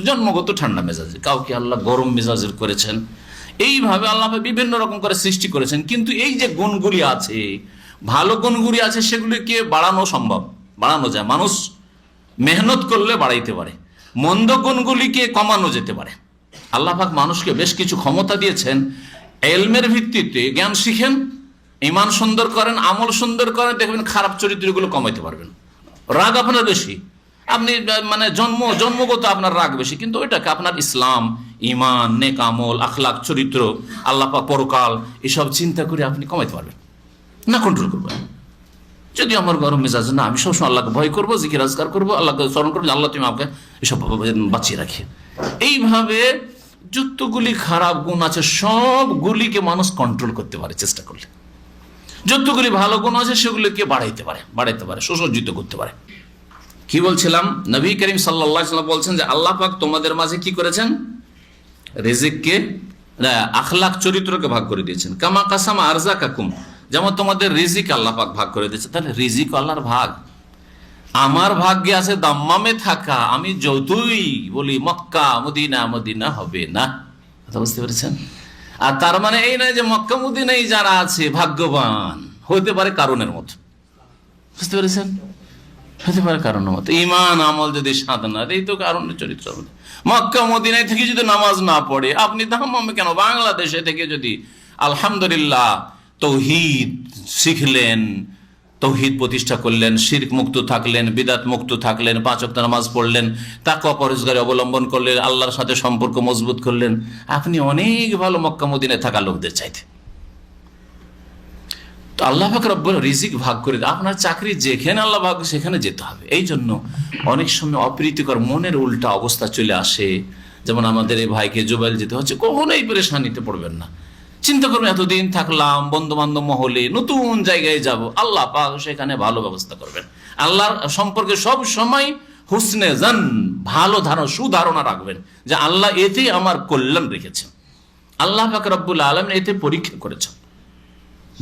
জন্মগত ঠান্ডা মেজাজের, কাউকে আল্লাহ গরম মেজাজের করেছেন। এইভাবে আল্লাহ পাক বিভিন্ন রকম করে সৃষ্টি করেছেন। কিন্তু এই যে গুণগুলি আছে, ভালো গুণগুলি আছে, সেগুলিকে বাড়ানো সম্ভব, বাড়ানো যায়, মানুষ মেহনত করলে বাড়াইতে পারে। মন্দ গুণগুলিকে কমানো যেতে পারে। আল্লাহ পাক মানুষকে বেশ কিছু ক্ষমতা দিয়েছেন, এলমের ভিত্তিতে জ্ঞান শিখেন, ইমান সুন্দর করেন, আমল সুন্দর করেন, দেখবেন খারাপ চরিত্রগুলো কমাইতে পারবেন। রাগ আপনার বেশি, আপনি মানে জন্মগত আপনার রাগ বেশি, কিন্তু ওইটাকে আপনার ইসলাম, ইমান, নেক আমল, আখলাক, চরিত্র, আল্লাহ পাক, পরকাল, এসব চিন্তা করে আপনি কমাইতে পারবেন না, কন্ট্রোল করবেন। যদি আমার গরম মেজাজ না, আমি সবসময় আল্লাহকে ভয় করবো, জিকির আজকার করবো, আল্লাহকে স্মরণ করবো, আল্লাহ তুমি আমাকে এসব বাঁচিয়ে রাখে। এইভাবে যতগুলি খারাপ গুণ আছে সবগুলিকে মানুষ কন্ট্রোল করতে পারে চেষ্টা করলে। যতগুলি ভালো গুণ আছে সেগুলিকে বাড়াইতে পারে, সুসজ্জিত করতে পারে। কি বলছিলাম, নবী করিম সাল্লাল্লাহু আলাইহি ওয়াসাল্লাম বলছেন যে আল্লাহ পাক তোমাদের মাঝে কি করেছেন, রিজিককে, আখলাক, চরিত্রকে ভাগ করে দিয়েছেন। কামা কাসামা আরযাকাকুম, যেমন তোমাদের রিজিক আল্লাহ পাক ভাগ করে দিয়েছে। তাহলে রিজিক আল্লাহর ভাগ, আমার ভাগ্যে আছে দাম্মামে থাকা, আমি যতই বলি মক্কা মদিনা মদিনা হবে না, কথা বুঝতে পেরেছেন? আর তার মানে এই নয় যে মক্কা মদিনায় যারা আছে ভাগ্যবান, হতে পারে কারণের মতো, বুঝতে পেরেছেন? হতে পারে কারণের মতো। ইমান আমল যদি সাধনা, এই তো কারণের চরিত্র। মক্কা মদিনায় থেকে যদি নামাজ না পড়ে, আপনি দাম্মামে কেন, বাংলাদেশে থেকে যদি আলহামদুলিল্লাহ তৌহিদ শিখলেন, তৌহিদ প্রতিষ্ঠা করলেন, শিরক মুক্ত থাকলেন, বিদাত মুক্ত থাকলেন, 5 ওয়াক্ত নামাজ পড়লেন, তাকওয়া পরহেজগারি অবলম্বন করলেন, আল্লাহর সাথে সম্পর্ক মজবুত করলেন, আপনি অনেক ভালো মক্কা মদিনায় থাকা লোকদের চাইতে। তো আল্লাহ পাক রব্বুল রিজিক ভাগ করে দেয়। আপনার চাকরি যেখানে আল্লাহ ভাগ সেখানে যেতে হবে। এই জন্য অনেক সময় অপ্রীতিকর মনের উল্টা অবস্থা চলে আসে। যেমন আমাদের এই ভাইকে জুবাইল যেতে হচ্ছে, কখনোই পেরেশানিতে পড়বেন না। চিন্তা করবেন এতদিন থাকলাম বন্ধু বান্ধব মহলে, নতুন জায়গায় যাব, আল্লাহ পাক সেখানে ভালো ব্যবস্থা করবেন। আল্লাহর সম্পর্কে সব সময় হুসনে জান, ভালো ধারণা, সুধারণা রাখবেন যে আল্লাহ এতে আমার কল্যাণ রেখেছেন, আল্লাহ পাক রব্বুল আলামিন এতে পরীক্ষা করেছেন।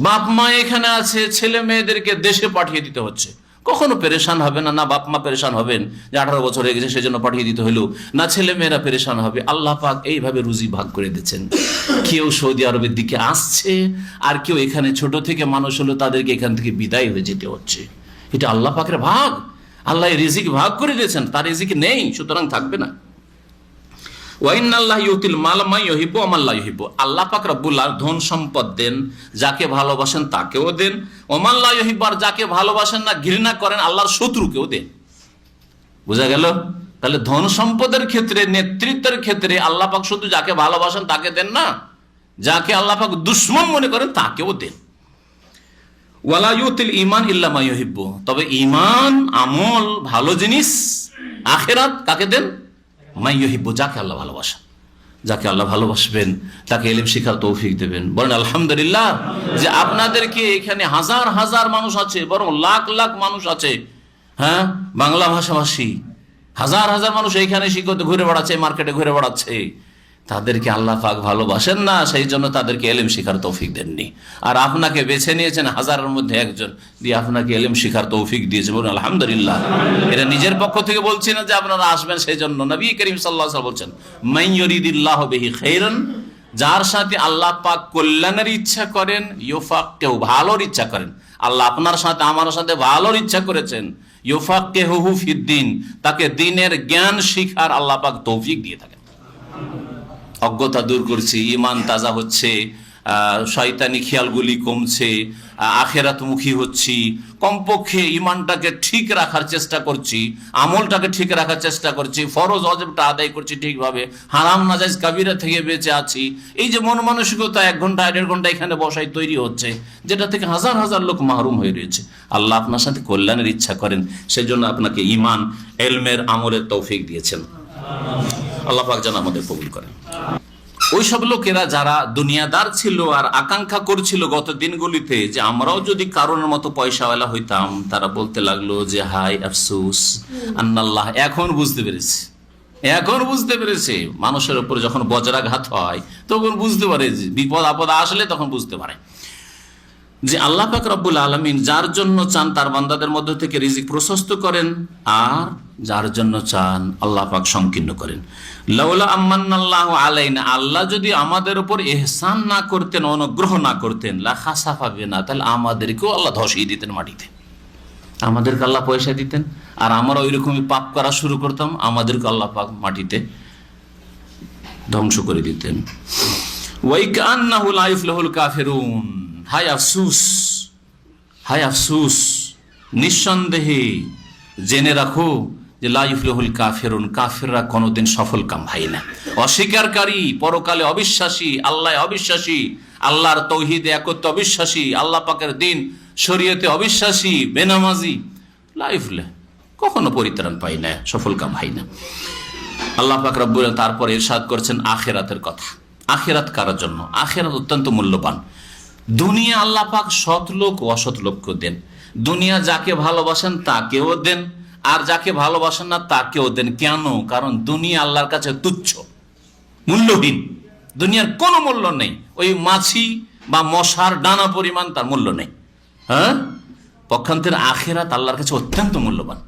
বাপ মা এখানে আছে, ছেলে মেয়েদেরকে দেশে পাঠিয়ে দিতে হচ্ছে, কখনো পেরেশান হবে না, না বাপ মা পেরেশান হবেন যে 18 বছর হয়ে গেছে সেজন্য পাঠিয়ে দিতে হলো, না ছেলে মেয়েরা পেরেশান হবে। আল্লাহ পাক এইভাবে রুজি ভাগ করে দিচ্ছেন। কেউ সৌদি আরবের দিকে আসছে, আর কেউ এখানে ছোট থেকে মানুষ হলো, তাদেরকে এখান থেকে বিদায় হয়ে যেতে হচ্ছে। এটা আল্লাহ পাকের ভাগ, আল্লাহ রিজিক ভাগ করে দিয়েছেন, তার রিজিক নেই, সুতরাং থাকবে না। আল্লাহ পাক রব্বুল আলামিন ধন সম্পদ দেন, যাকে ভালোবাসেন তাকেও দেন, ওমান লা ইউহিব্বু, যাকে ভালোবাসেন না, ঘৃণা করেন, আল্লাহর শত্রুকেও দেন। বুঝা গেল? তাহলে ধন সম্পদের ক্ষেত্রে, নেতৃত্বের ক্ষেত্রে আল্লাহ পাক শুধু যাকে ভালোবাসেন তাকে দেন না, যাকে আল্লাহ পাক দুশমন মনে করেন তাকেও দেন। ওয়ালা ইউতিল ঈমান ইল্লা মা ইউহিব্বু, তবে ঈমান আমল ভালো জিনিস, আখিরাত কাকে দেন? মা ইউহিব্বু, যাকে আল্লাহ ভালোবাসেন। যাকে আল্লাহ ভালোবাসবেন তাকে ইলম শিখার তৌফিক দেবেন। বলেন আলহামদুলিল্লাহ যে আপনাদেরকে এখানে হাজার হাজার মানুষ আছে, বরং লাখ লাখ মানুষ আছে, হ্যাঁ, বাংলা ভাষাভাষী হাজার হাজার মানুষ এইখানে শিক্ষতে ঘুরে বেড়াচ্ছে, মার্কেটে ঘুরে বেড়াচ্ছে। তাদেরকে আল্লাহ পাক ভালোবাসেন না, সেই জন্য তাদেরকে ইলম শিখার তৌফিক দেননি। আর আপনাকে বেছে নিয়েছেন হাজারের মধ্যে একজন, দিয়ে আপনাকে ইলম শিখার তৌফিক দিয়েছে। বলুন আলহামদুলিল্লাহ। এটা নিজের পক্ষ থেকে বলছি না যে আপনারা আসবেন সেই জন্য। নবী করিম সাল্লাল্লাহু আলাইহি ওয়াসাল্লাম বলছেন, মান ইউরিদিল্লাহু বিহি খাইরান, যার সাথে আল্লাহ পাক কল্যাণের ইচ্ছা করেন, ইউফাক্কিহু, ভালোর ইচ্ছা করেন। আল্লাহ আপনার সাথে আমার সাথে ভালোর ইচ্ছা করেছেন, ইউফাক্কিহুহু ফিদ্দিন, তাকে দ্বীনের জ্ঞান শিখার আল্লাহ পাক তৌফিক দিয়ে থাকেন। অজ্ঞতা দূর করছি, ইমান তাজা হচ্ছে, শয়তানি খেয়ালগুলি কমছে, আখেরাতমুখী হচ্ছি, কমপক্ষে ইমানটাকে ঠিক রাখার চেষ্টা করছি, আমলটাকে ঠিক রাখার চেষ্টা করছি, ফরজ ওয়াজিবটা আদায় করছি ঠিকভাবে, হারাম নাজায়েজ কাবিরা থেকে বেঁচে আছি। এই যে মন মানসিকতা 1 ঘন্টা 1.5 ঘন্টা এখানে বসাই তৈরি হচ্ছে, যেটা থেকে হাজার হাজার লোক মাহরুম হয়ে রয়েছে। আল্লাহ আপনার সাথে কল্যাণের ইচ্ছা করেন, সেজন্য আপনাকে ইমান, এলমের, আমলের তৌফিক দিয়েছেন। আল্লাহ পাক যেন আমাদের কবুল করেন। ওই সব লোকেরা যারা দুনিয়াদার ছিল আর আকাঙ্ক্ষা করছিল গত দিনগুলিতে যে আমরাও যদি কারণের মতো পয়সাওয়ালা হইতাম, তারা বলতে লাগলো যে হাই আফসোস আন্নাল্লাহ, এখন বুঝতে পেরেছে মানুষের উপর যখন বজ্রাঘাত হয় তখন বুঝতে পারে, যে বিপদ আপদ আসলে তখন বুঝতে পারে যে আল্লাহ পাক রব্বুল আলামিন যার জন্য চান তার বান্দাদের মধ্য থেকে রিজিক প্রশস্ত করেন, আর যার জন্য চান আল্লাহ পাক সংকীর্ণ করেন। লাউলা আম্মান্নাল্লাহু আলাইনা, আল্লাহ যদি আমাদের উপর ইহসান না করতেন, অনুগ্রহ না করতেন, লা খাসাফা বিনা, তাহলে আমাদেরকেও আল্লাহ ধসিয়ে দিতেন মাটিতে। আমাদেরকে আল্লাহ পয়সা দিতেন আর আমরা ওইরকমই পাপ করা শুরু করতাম, আমাদেরকে আল্লাহ পাক মাটিতে ধ্বংস করে দিতেন। ওয়াইকান্নাহু লা ইফলাহুল কাফিরুন, হায় আফসুস, হায় আফসুস, নিঃসন্দেহে জেনে রাখো যে লা ইফলাহুল কাফিরুন, কাফিররা কোনোদিন সফল কাম হয় না। অস্বীকারী, পরকালে অবিশ্বাসী, আল্লাহ অবিশ্বাসী, আল্লাহর তৌহিদে একত্ব অবিশ্বাসী, আল্লাহ পাকের দিন শরীয়তে অবিশ্বাসী, বেনামাজি, লা ইফলাহ, কখনো পরিত্রাণ পায় না, সফল কাম হয় না। আল্লাহ পাক রব্বুল আলামিন তারপর ইরশাদ করছেন আখিরাতের কথা। আখিরাত কার জন্য? আখিরাত অত্যন্ত মূল্যবান। দুনিয়া আল্লাহ পাক সৎ লোক ও অসৎ লোককে দেন। দুনিয়া যাকে ভালোবাসেন তাকেও দেন, আর যাকে ভালোবাসেন না তাকেও দেন। কেন? কারণ দুনিয়া আল্লাহর কাছে তুচ্ছ, মূল্যহীন। দুনিয়ার কোনো মূল্য নেই, ওই মাছি বা মশার ডানা পরিমাণ তার মূল্য নেই। হ্যাঁ, পক্ষান্তরে আখিরাত আল্লাহর কাছে অত্যন্ত মূল্যবান।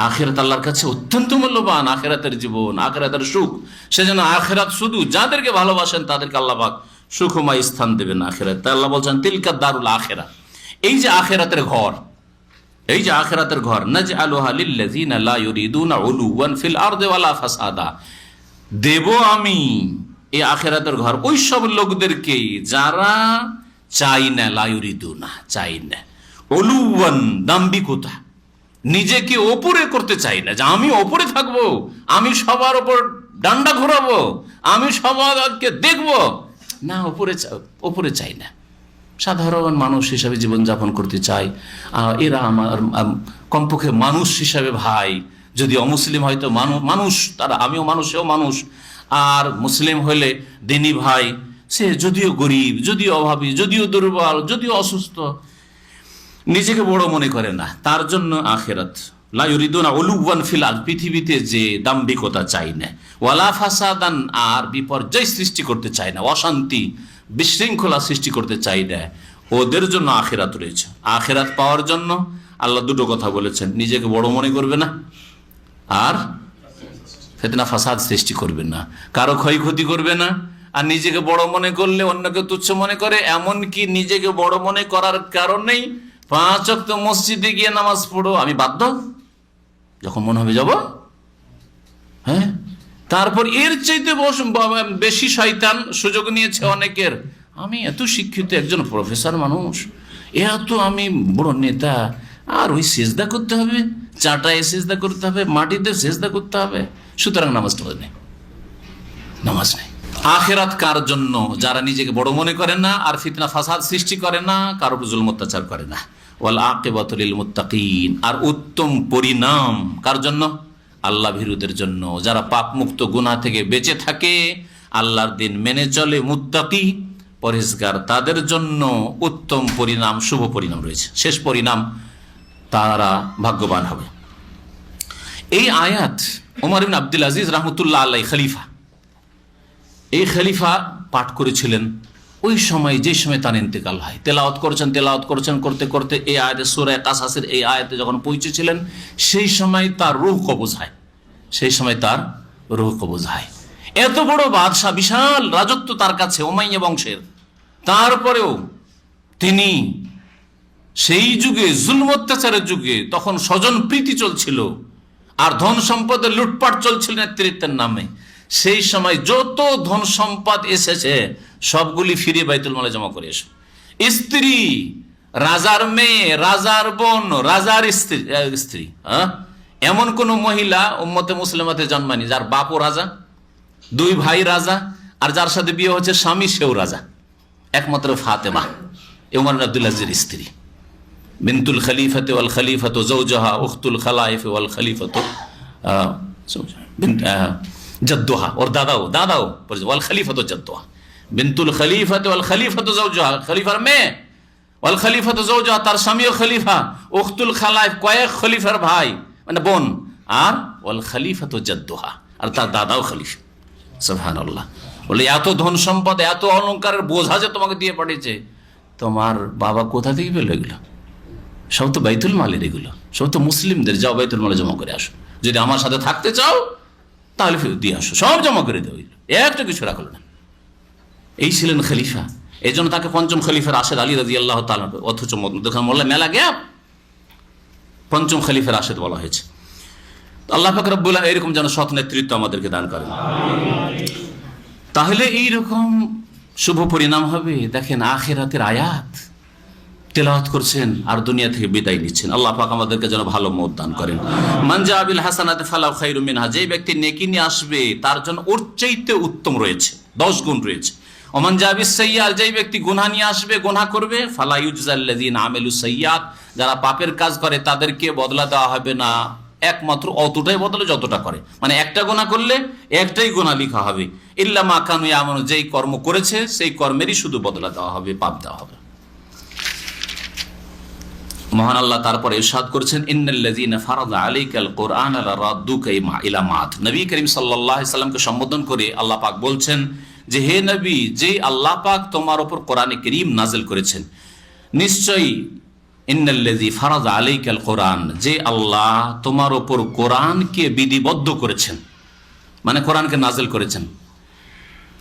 আখিরাত আল্লাহর কাছে অত্যন্ত মূল্যবান, আখিরাতের জীবন, আখিরাতের সুখ। সেজন্য আখিরাত শুধু যাদেরকে ভালোবাসেন তাদেরকে আল্লাহ পাক সুখময় স্থান দেবেন আখিরাত। তাই আল্লাহ বলছেন তিলকা দারুল আখিরা, এই যে আখিরাতের ঘর, এই যে আখিরাতের ঘর, নাজআলুহা লিল্লাযিনা লা ইউরিদুনা উলুওয়ান ফিল আরদি ওয়ালা ফাসাদা, দেব আমি এই আখিরাতের ঘর ওই সব লোকদেরকে যারা চাই না, লা ইউরিদুনা, চাই না, উলুওয়ান, দাম্ভিকতা, নিজেকে ওপরে করতে চাই না, যে আমি ওপরে থাকবো, আমি সবার ওপর ডান্ডা ঘোরাবো, আমি সবাইকে দেখবো না, ওপরে চাই না। সাধারণ মানুষ হিসাবে জীবনযাপন করতে চাই। এরা আমার কমপক্ষে মানুষ হিসাবে ভাই, যদি অমুসলিম হয়তো মানুষ, তারা, আমিও মানুষ, সেও মানুষ। আর মুসলিম হলে দিনী ভাই, সে যদিও গরিব, যদিও অভাবী, যদিও দুর্বল, যদিও অসুস্থ, নিজেকে বড় মনে করে না। তার জন্য আখিরাত। লা ইউরিদুনা উলুওয়ান ফিল আরদ, পৃথিবীতে যে দাম্ভিকতা চাই না, ওয়ালা ফাসাদান, আর বিপর্যয় সৃষ্টি করতে চায় না, অশান্তি বিশৃঙ্খলা সৃষ্টি করতে চাই না, ওদের জন্য আখিরাত রয়েছে। আখিরাত পাওয়ার জন্য আল্লাহ দুটো কথা বলেছেন, নিজেকে বড় মনে করবে না, আর ফিতনা ফাসাদ সৃষ্টি করবে না, কারো ক্ষয়ক্ষতি করবে না। আর নিজেকে বড় মনে করলে অন্যকে তুচ্ছ মনে করে, এমনকি নিজেকে বড় মনে করার কারণেই 5 ওয়াক্ত মসজিদে গিয়ে নামাজ পড়ো, আমি বাধ্য, যখন মনে হবে যাব। হ্যাঁ, তারপর এর চাইতে বেশি শয়তান সুযোগ নিয়েছে অনেকের, আমি এত শিক্ষিত একজন প্রফেসর মানুষ, এত আমি বড় নেতা, আর ওই সেজদা করতে হবে, চাটায় সেজদা করতে হবে, মাটিতে সেজদা করতে হবে, সুতরাং নামাজ নেই, নামাজ নেই। আখিরাত কার জন্য? যারা নিজেকে বড় মনে করে না আর ফিতনা ফাসাদ সৃষ্টি করে না, কারো উপর জুলম অত্যাচার করে না। ওয়াল আকিবাতু লিল মুত্তাকিন, আর উত্তম পরিণাম কার জন্য? আল্লাহ ভীরুদের জন্য, যারা পাপ মুক্ত গুনাহ থেকে বেঁচে থাকে, আল্লাহর দিন মেনে চলে, মুত্তাকি পরহেজগার, তাদের জন্য উত্তম পরিণাম, শুভ পরিণাম রয়েছে। শেষ পরিণাম, তারা ভাগ্যবান হবে। এই আয়াত ওমর ইবনে আব্দুল আজিজ রাহমাতুল্লাহ আলাইহি খলিফা, এই খলিফা পাঠ করেছিলেন ওই সময়, যে সময় তার ইন্তেকাল হয়। তেলাওয়াত করছেন করতে করতে এই আয়াতে, সূরা কাসাসের এই আয়াতে যখন পৌঁছেছিলেন, সেই সময় তার রূহ কবজ হয়। এত বড় বাদশাহ, বিশাল রাজত্ব তার কাছে, উমাইয়া বংশের, তারপরেও তিনি সেই যুগে, জুলম অত্যাচারের যুগে, তখন স্বজন প্রীতি চলছিল আর ধন সম্পদের লুটপাট চলছিল নেতৃত্বের নামে, সেই সময় যত ধন সম্পদ এসেছে সবগুলি ফিরিয়ে বাইতুল মালে জমা করে এসো। স্ত্রী, রাজার মেয়ে, রাজার বোন, রাজার স্ত্রী, এমন কোন মহিলা উম্মতে মুসলিমাতে জন্মানি যার বাপও রাজা, দুই ভাই রাজা, আর যার সাথে বিয়ে হচ্ছে স্বামী সেও রাজা, একমাত্র ফাতেমা, ওমর ইবনে আব্দুল আজিজের স্ত্রী। বিনতুল খলিফাতে ওয়াল খলিফাতু যাওজাহা উখতুল খালাইফ ওয়াল খলিফাতু জাদ্দুহা, ওর দাদাও ওয়াল খলিফাতু জাদ্দুহা, বিনতুল খলিফাতে ওয়াল খলিফাতু যাওজাহা, খলিফার মেয়ে, ওয়াল খলিফাতু যাওজাহা, তার স্বামীও খলিফা, উখতুল খালাইফ, কয়েক খলিফার ভাই মানে বোন, আর ওয়াল খলিফাতু জাদ্দুহা, আর তার দাদাও খলিফা। সুবহানাল্লাহ। বলে এত ধন সম্পদ, এত অলংকারের বোঝা যে তোমাকে দিয়ে পাঠিয়েছে, তোমার বাবা কোথা থেকে পেলো এগুলো? সব তো বাইতুল মালের, এগুলো সব তো মুসলিমদের, যাও বাইতুল মালে জমা করে আসো, যদি আমার সাথে থাকতে চাও তাহলে ফেরত দিয়ে আসো, সব জমা করে দেবো, একটা কিছু রাখলো না। এই ছিলেন খলিফা। এই জন্য তাকে পঞ্চম খলিফা রাশেদ আলী রাদিয়াল্লাহু তাআলা, অথচ মোল্লা মেলা গ্যাপ, পঞ্চম খলিফা রাশেদ বলা হয়েছে। আল্লাহ পাক রব্বুল আলামিন এরকম যেন সৎ নেতৃত্ব আমাদেরকে দান করেন। তাহলে এইরকম শুভ পরিণাম হবে। দেখেন, আখিরাতের আয়াত তেলাওয়াত করছেন আর দুনিয়া থেকে বিদায় নিচ্ছেন। আল্লাহ পাক আমাদেরকে যেন ভালো মত দান করেন। মান জা বিল হাসানাতি ফালাহু খায়রুম মিনহা, যে ব্যক্তি নেকি নিয়ে আসবে তার জন্য ওর চাইতে উত্তম রয়েছে, 10 গুণ রয়েছে। ওমান জা বিস সাইয়্যাত, যে ব্যক্তি গুনাহ নিয়ে আসবে, গুনাহ করবে, ফালা ইউজজাল্লাযিনা আমিলুস সাইয়্যাত, যারা পাপের কাজ করে তাদেরকে বদলা দেওয়া হবে না, একমাত্র অতটাই বদলে যতটা করে, মানে একটা গুনাহ করলে একটাই গুনাহ লিখা হবে। ইল্লা মা কানু ইয়ামানু, যেই কর্ম করেছে সেই কর্মেরই শুধু বদলা দেওয়া হবে, পাপ দেওয়া হবে। মহান আল্লাহ তারপরে ইরশাদ করেছেন, ইন্নাল্লাযীনা ফারাদা আলাইকাল কুরআনা লারাদ্দুকা ইলা মাআদ। নবী করিম সাল্লাল্লাহু আলাইহি সাল্লামকে সম্বোধন করে আল্লাহ পাক বলছেন যে, হে নবী, যে আল্লাহ পাক তোমার উপর কোরআনে কারীম নাযিল করেছেন, নিশ্চয়ই ইন্নাল্লাযী ফারাদা আলাইকাল কুরআন, যে আল্লাহ তোমার উপর কোরআনকে বিধিবদ্ধ করেছেন, মানে কোরআনকে নাযিল করেছেন,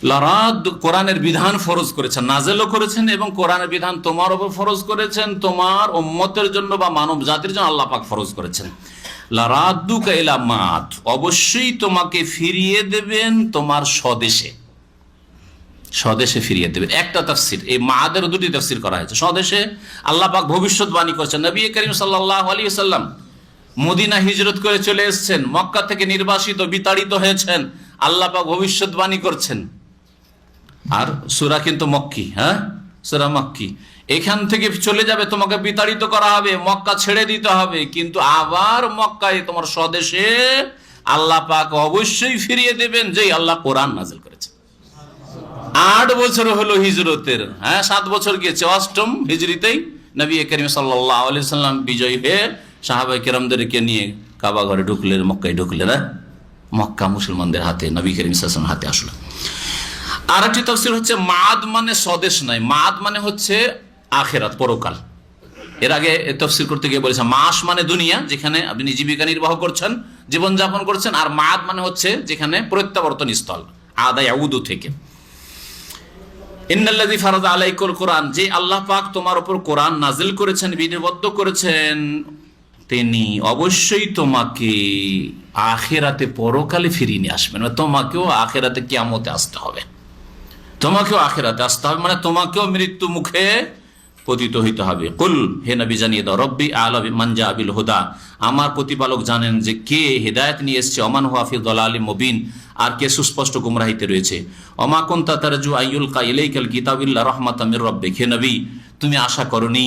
লারাদ, কোরআনের বিধান ফরজ করেছেন, নাযিলও করেছেন, এবং কোরআনের বিধান তোমার উপর ফরজ করেছেন, তোমার উম্মতের জন্য বা মানব জাতির জন্য আল্লাহ পাক ফরজ করেছেন। লারাদ্দুকা ইলা মাআদ, অবশ্যই তোমাকে ফিরিয়ে দেবেন তোমার স্বদেশে, স্বদেশে ফিরিয়ে দেবেন। একটা তাফসীর, এই মাআদের দুটি তাফসীর করা হয়েছে। স্বদেশে আল্লাহ পাক ভবিষ্যৎবাণী করেছেন। নবী করিম সাল্লাল্লাহু আলাইহি ওয়াসাল্লাম মদিনা হিজরত করে চলে এসেছেন, মক্কা থেকে নির্বাসিত, বিতাড়িত হয়েছেন, আল্লাহ পাক ভবিষ্যৎবাণী করছেন। আর সূরা কিন্তু মক্কি, সূরা মক্কি, এখান থেকে চলে যাবে, তোমাকে বিতাড়িত করা হবে, মক্কা ছেড়ে দিতে হবে, কিন্তু আবার মক্কায় তোমার স্বদেশে আল্লাহ পাক অবশ্যই ফিরিয়ে দেবেন, যেই আল্লাহ কোরআন নাযিল করেছে। 8 বছর হলো হিজরতের, 7 বছর গিয়েছে, 8ম হিজরিতেই নবী করিম সাল্লাল্লাহু আলাইহি ওয়াসাল্লাম বিজয়ী হয়ে সাহাবায়ে কেরামদেরকে নিয়ে কাবা ঘরে ঢুকলেন, মক্কায় ঢুকলেন। মক্কা মুসলমানদের হাতে, নবী করিম সাল্লাল্লাহু আলাইহি ওয়াসাল্লামের হাতে আসলো। আর একটি তাফসীর হচ্ছে, মাআদ মানে স্বদেশ নয়, মাআদ মানে হচ্ছে আখিরাত, পরকাল। এর আগে তাফসীর করতে গিয়ে বলেছে, মাস মানে দুনিয়া, যেখানে আপনি জীবিকা নির্বাহ করছেন, জীবনযাপন করছেন, আর মাআদ মানে হচ্ছে যেখানে প্রত্যাবর্তন স্থল, আদা ইয়াউদু থেকে। ইন্নাল্লাযী ফারাদা আলাইকুল কুরআন, যে আল্লাহ পাক তোমার উপর কোরআন নাযিল করেছেন, বিধিবদ্ধ করেছেন, তিনি অবশ্যই তোমাকে আখিরাতে, পরকালে ফিরিয়ে নিয়ে আসবেন। তোমাকেও আখিরাতে, কিয়ামতে আসতে হবে, তোমাকেও আখিরাতে আসতে হবে, মানে তোমাকেও মৃত্যু মুখে পতিত হইতে হবে। কুল, হে নবী জানিয়ে দাও, রব্বি আ'লাম বিমান জাআ বিল হুদা, আমার প্রতিপালক জানেন যে কে হেদায়েত নিয়ে এসেছে, ওমান হুয়া ফি দালালিম মুবিন, আর কে সুস্পষ্ট গুমরাহিতে রয়েছে। ওমা কুনতা তারজু আইয়ুলকা ইলাইকাল কিতাবু ইল্লা রাহমাতাম মির রাব্বিক, হে নবী তুমি আশা করনি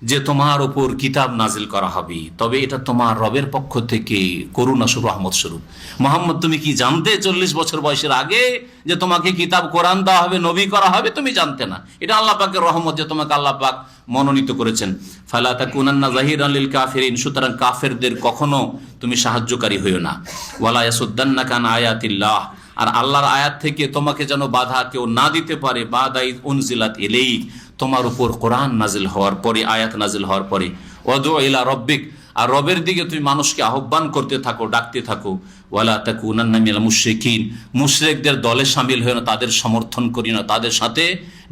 যে তোমার উপর কিতাব নাজিল করা হবে, তবে এটা তোমার রবের পক্ষ থেকে করুণা স্বরূপ, রহমত স্বরূপ। মোহাম্মদ তুমি কি জানতে 40 বছর বয়সের আগে যে তোমাকে কিতাব কোরআন দেওয়া হবে, নবী করা হবে? তুমি জানতে না। এটা আল্লাহ পাকের রহমত যে তোমাকে আল্লাহ পাক মনোনীত করেছেন। ফালা তাকুনান্না যাহিরান লিল কাফিরিন, সুতরাং কাফেরদের কখনো তুমি সাহায্যকারী হইও না। ওয়ালা ইয়াসুদ্দান্নাকা আন আয়াতিল্লাহ, আর আল্লাহর আয়াত থেকে তোমাকে যেন বাধা কেউ না দিতে পারে। বাদাই উনজিলাত ইলাইক, তোমার উপর কোরআন নাজিল হওয়ার পরে, আয়াত নাজিল হওয়ার পরে। ওয়াদু ইলা রব্বিক, আর রবের দিকে তুমি মানুষকে আহ্বান করতে থাকো, ডাকতে থাকো। ওয়ালা তাকুনান্না মিনাল মুশরিকিন, মুশরিকদের দলে শামিল হইও না, তাদের সমর্থন করিও না, তাদের সাথে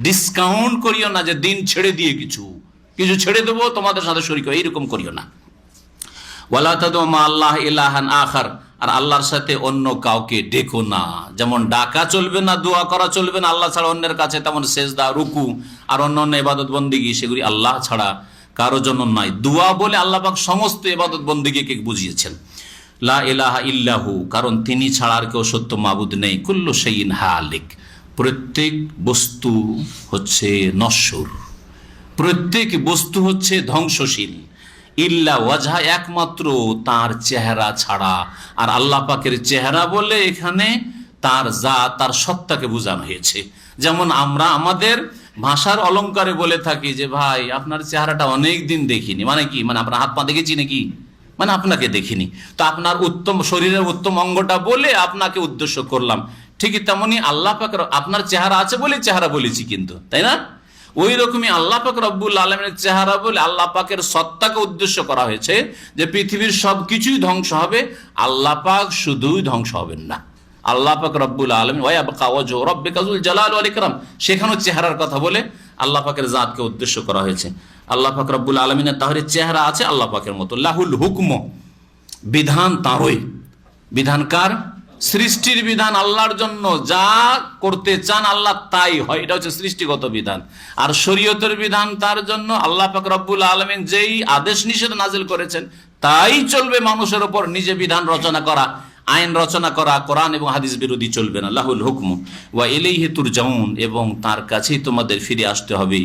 ডিসকাউন্ট করিও না যে দিন ছেড়ে দিয়ে কিছু ছেড়ে দেবো তোমাদের সাথে শরীক হই, এইরকম করিও না। ওয়ালা তাদউ মা আল্লাহ ইলাহান আখার, আর আল্লাহর সাথে অন্য কাউকে ডেকো না। যেমন ডাকা চলবে না, দোয়া করা চলবে না আল্লাহ ছাড়া অন্যের কাছে, তেমন সেজদা, রুকু আর অন্যান্য ইবাদত বন্দেগী সেগুলি আল্লাহ ছাড়া কারো জন্য নাই। দোয়া বলে আল্লাহ পাক সমস্ত ইবাদত বন্দেগীকে বুঝিয়েছেন। লা ইলাহা ইল্লাহু, কারণ তিনি ছাড়া আর কেউ সত্য মাবুদ নেই। কুল্লু শাইইন হালিক, প্রত্যেক বস্তু হচ্ছে নশ্বর, প্রত্যেক বস্তু হচ্ছে ধ্বংসশীল। ইল্লা ওয়াজহা, একমাত্র তার চেহারা ছাড়া। আর আল্লাহ পাকের চেহারা বলে এখানে তার জাত, তার সত্তাকে বোঝানো হয়েছে। যেমন আমরা আমাদের ভাষার অলংকারে বলে থাকি যে ভাই আপনার চেহারাটা অনেক দিন দেখিনি, মানে কি, মানে আপনার হাত পা দেখেছি নাকি, মানে আপনাকে দেখিনি, তো আপনার উত্তম শরীরের উত্তম অঙ্গটা বলে আপনাকে উদ্দেশ্য করলাম। ঠিকই তেমনি আল্লাহ পাকের আপনার চেহারা আছে বলে চেহারা বলেছি, কিন্তু তাই না? ওই রকমই আল্লাহ পাক রব্বুল আলামিনের চেহারা বলে আল্লাহ পাকের সত্তাকে উদ্দেশ্য করা হয়েছে যে পৃথিবীর সবকিছুই ধ্বংস হবে, আল্লাহ পাক শুধুই ধ্বংস হবেন না। আল্লাহ পাক রব্বুল আলামিন ওয়া ইয়াবকা ওয়াজহু রাব্বিকা যুল জালালি ওয়াল ইকরাম, সেখানেও চেহারার কথা বলে আল্লাহ পাকের জাতকে উদ্দেশ্য করা হয়েছে। আল্লাহ পাক রব্বুল আলামিনের তাহলে চেহারা আছে আল্লাহ পাকের মতো। লাহুল হুকম, বিধান তারই। বিধান কার? সৃষ্টির বিধান আল্লাহর জন্য, যা করতে চান আল্লাহ তাই হয়, এটা হচ্ছে সৃষ্টিগত বিধান। আর শরীয়তের বিধান তার জন্য, আল্লাহ পাক রব্বুল আলামিন যেই আদেশ নিষেধ নাজিল করেছেন তাই চলবে। মানুষের উপর নিজে বিধান রচনা করা, আইন রচনা করা কোরআন এবং হাদিস বিরোধী চলবে না। লাহুল হুকম ওয়া ইলাইহি তুরজাউন, এবং তার কাছেই তোমাদের ফিরে আসতে হবে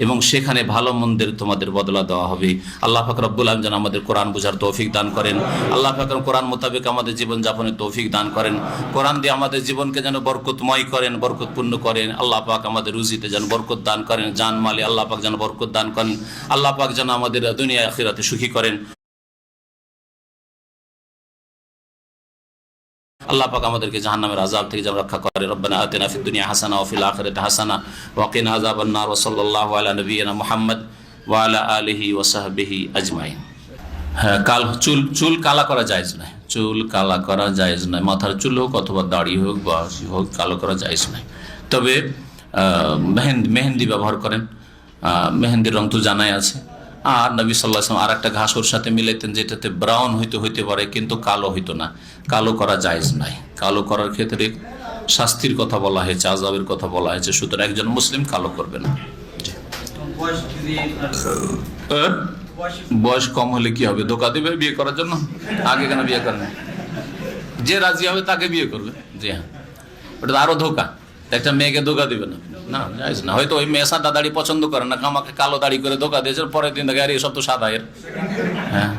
এবং সেখানে ভালো মন্দের তোমাদের বদলা দেওয়া হবে। আল্লাহ পাক রব্বুল আলামিন যেন আমাদের কোরআন বোঝার তৌফিক দান করেন। আল্লাহ পাক কোরআন মোতাবেক আমাদের জীবন যাপনের তৌফিক দান করেন। কোরআন দিয়ে আমাদের জীবনকে যেন বরকতময় করেন, বরকতপূর্ণ করেন। আল্লাহ পাক আমাদের রুজিতে যেন বরকত দান করেন, জান মালে আল্লাহ পাক যেন বরকত দান করেন। আল্লাহ পাক যেন আমাদের দুনিয়া আখিরাতে সুখী করেন। আল্লাহ পাক আমাদেরকে জাহান্নামের আযাব থেকে যেন রক্ষা করে। রব্বানা আতিনা ফিদ দুনিয়া হাসানা ওয়া ফিল আখিরাতি হাসানা ওয়া কিনা আযাবান নার। ওয়া সাল্লাল্লাহু আলা নবিয়িনা মুহাম্মদ ওয়া আলা আলিহি ওয়া সাহবিহি আজমাইন। হ্যাঁ, চুল কালা করা জায়েজ নয়, চুল কালা করা জায়েজ নয়। মাথার চুল হোক অথবা দাড়ি হোক বা হোক, কালো করা জায়েজ নয়। তবে মেহেন্দি ব্যবহার করেন, মেহেন্দির রং তো জানাই আছে। আর নবী সাল্লাল্লাহু আলাইহি ওয়াসাল্লাম আর একটা ঘাস ওর সাথে মিলাইতেন যেটাতে ব্রাউন হইতে পারে কিন্তু কালো হইতো না। কালো করা জায়েজ নাই। কালো করার ক্ষেত্রে শাস্তির কথা বলা হয়েছে, আযাবের কথা বলা হয়েছে। সুতরাং একজন মুসলিম কালো করবে না। বয়স কম হলে কি হবে? ধোকা দেবে বিয়ে করার জন্য? আগে কেন বিয়ে করবে? যে রাজি হবে তাকে বিয়ে করবে। জি হ্যাঁ, ওটা তো আরো ধোকা। একটা মেয়েকে ধোকা দিবে না, না জায়েজ না। হয়তো ওই মেয়ে সাদা দাড়ি পছন্দ করে না, আমাকে কালো দাড়ি করে ধোকা দিয়েছে, পরের দিন দেখে আরে এসব তো সাদা এর। হ্যাঁ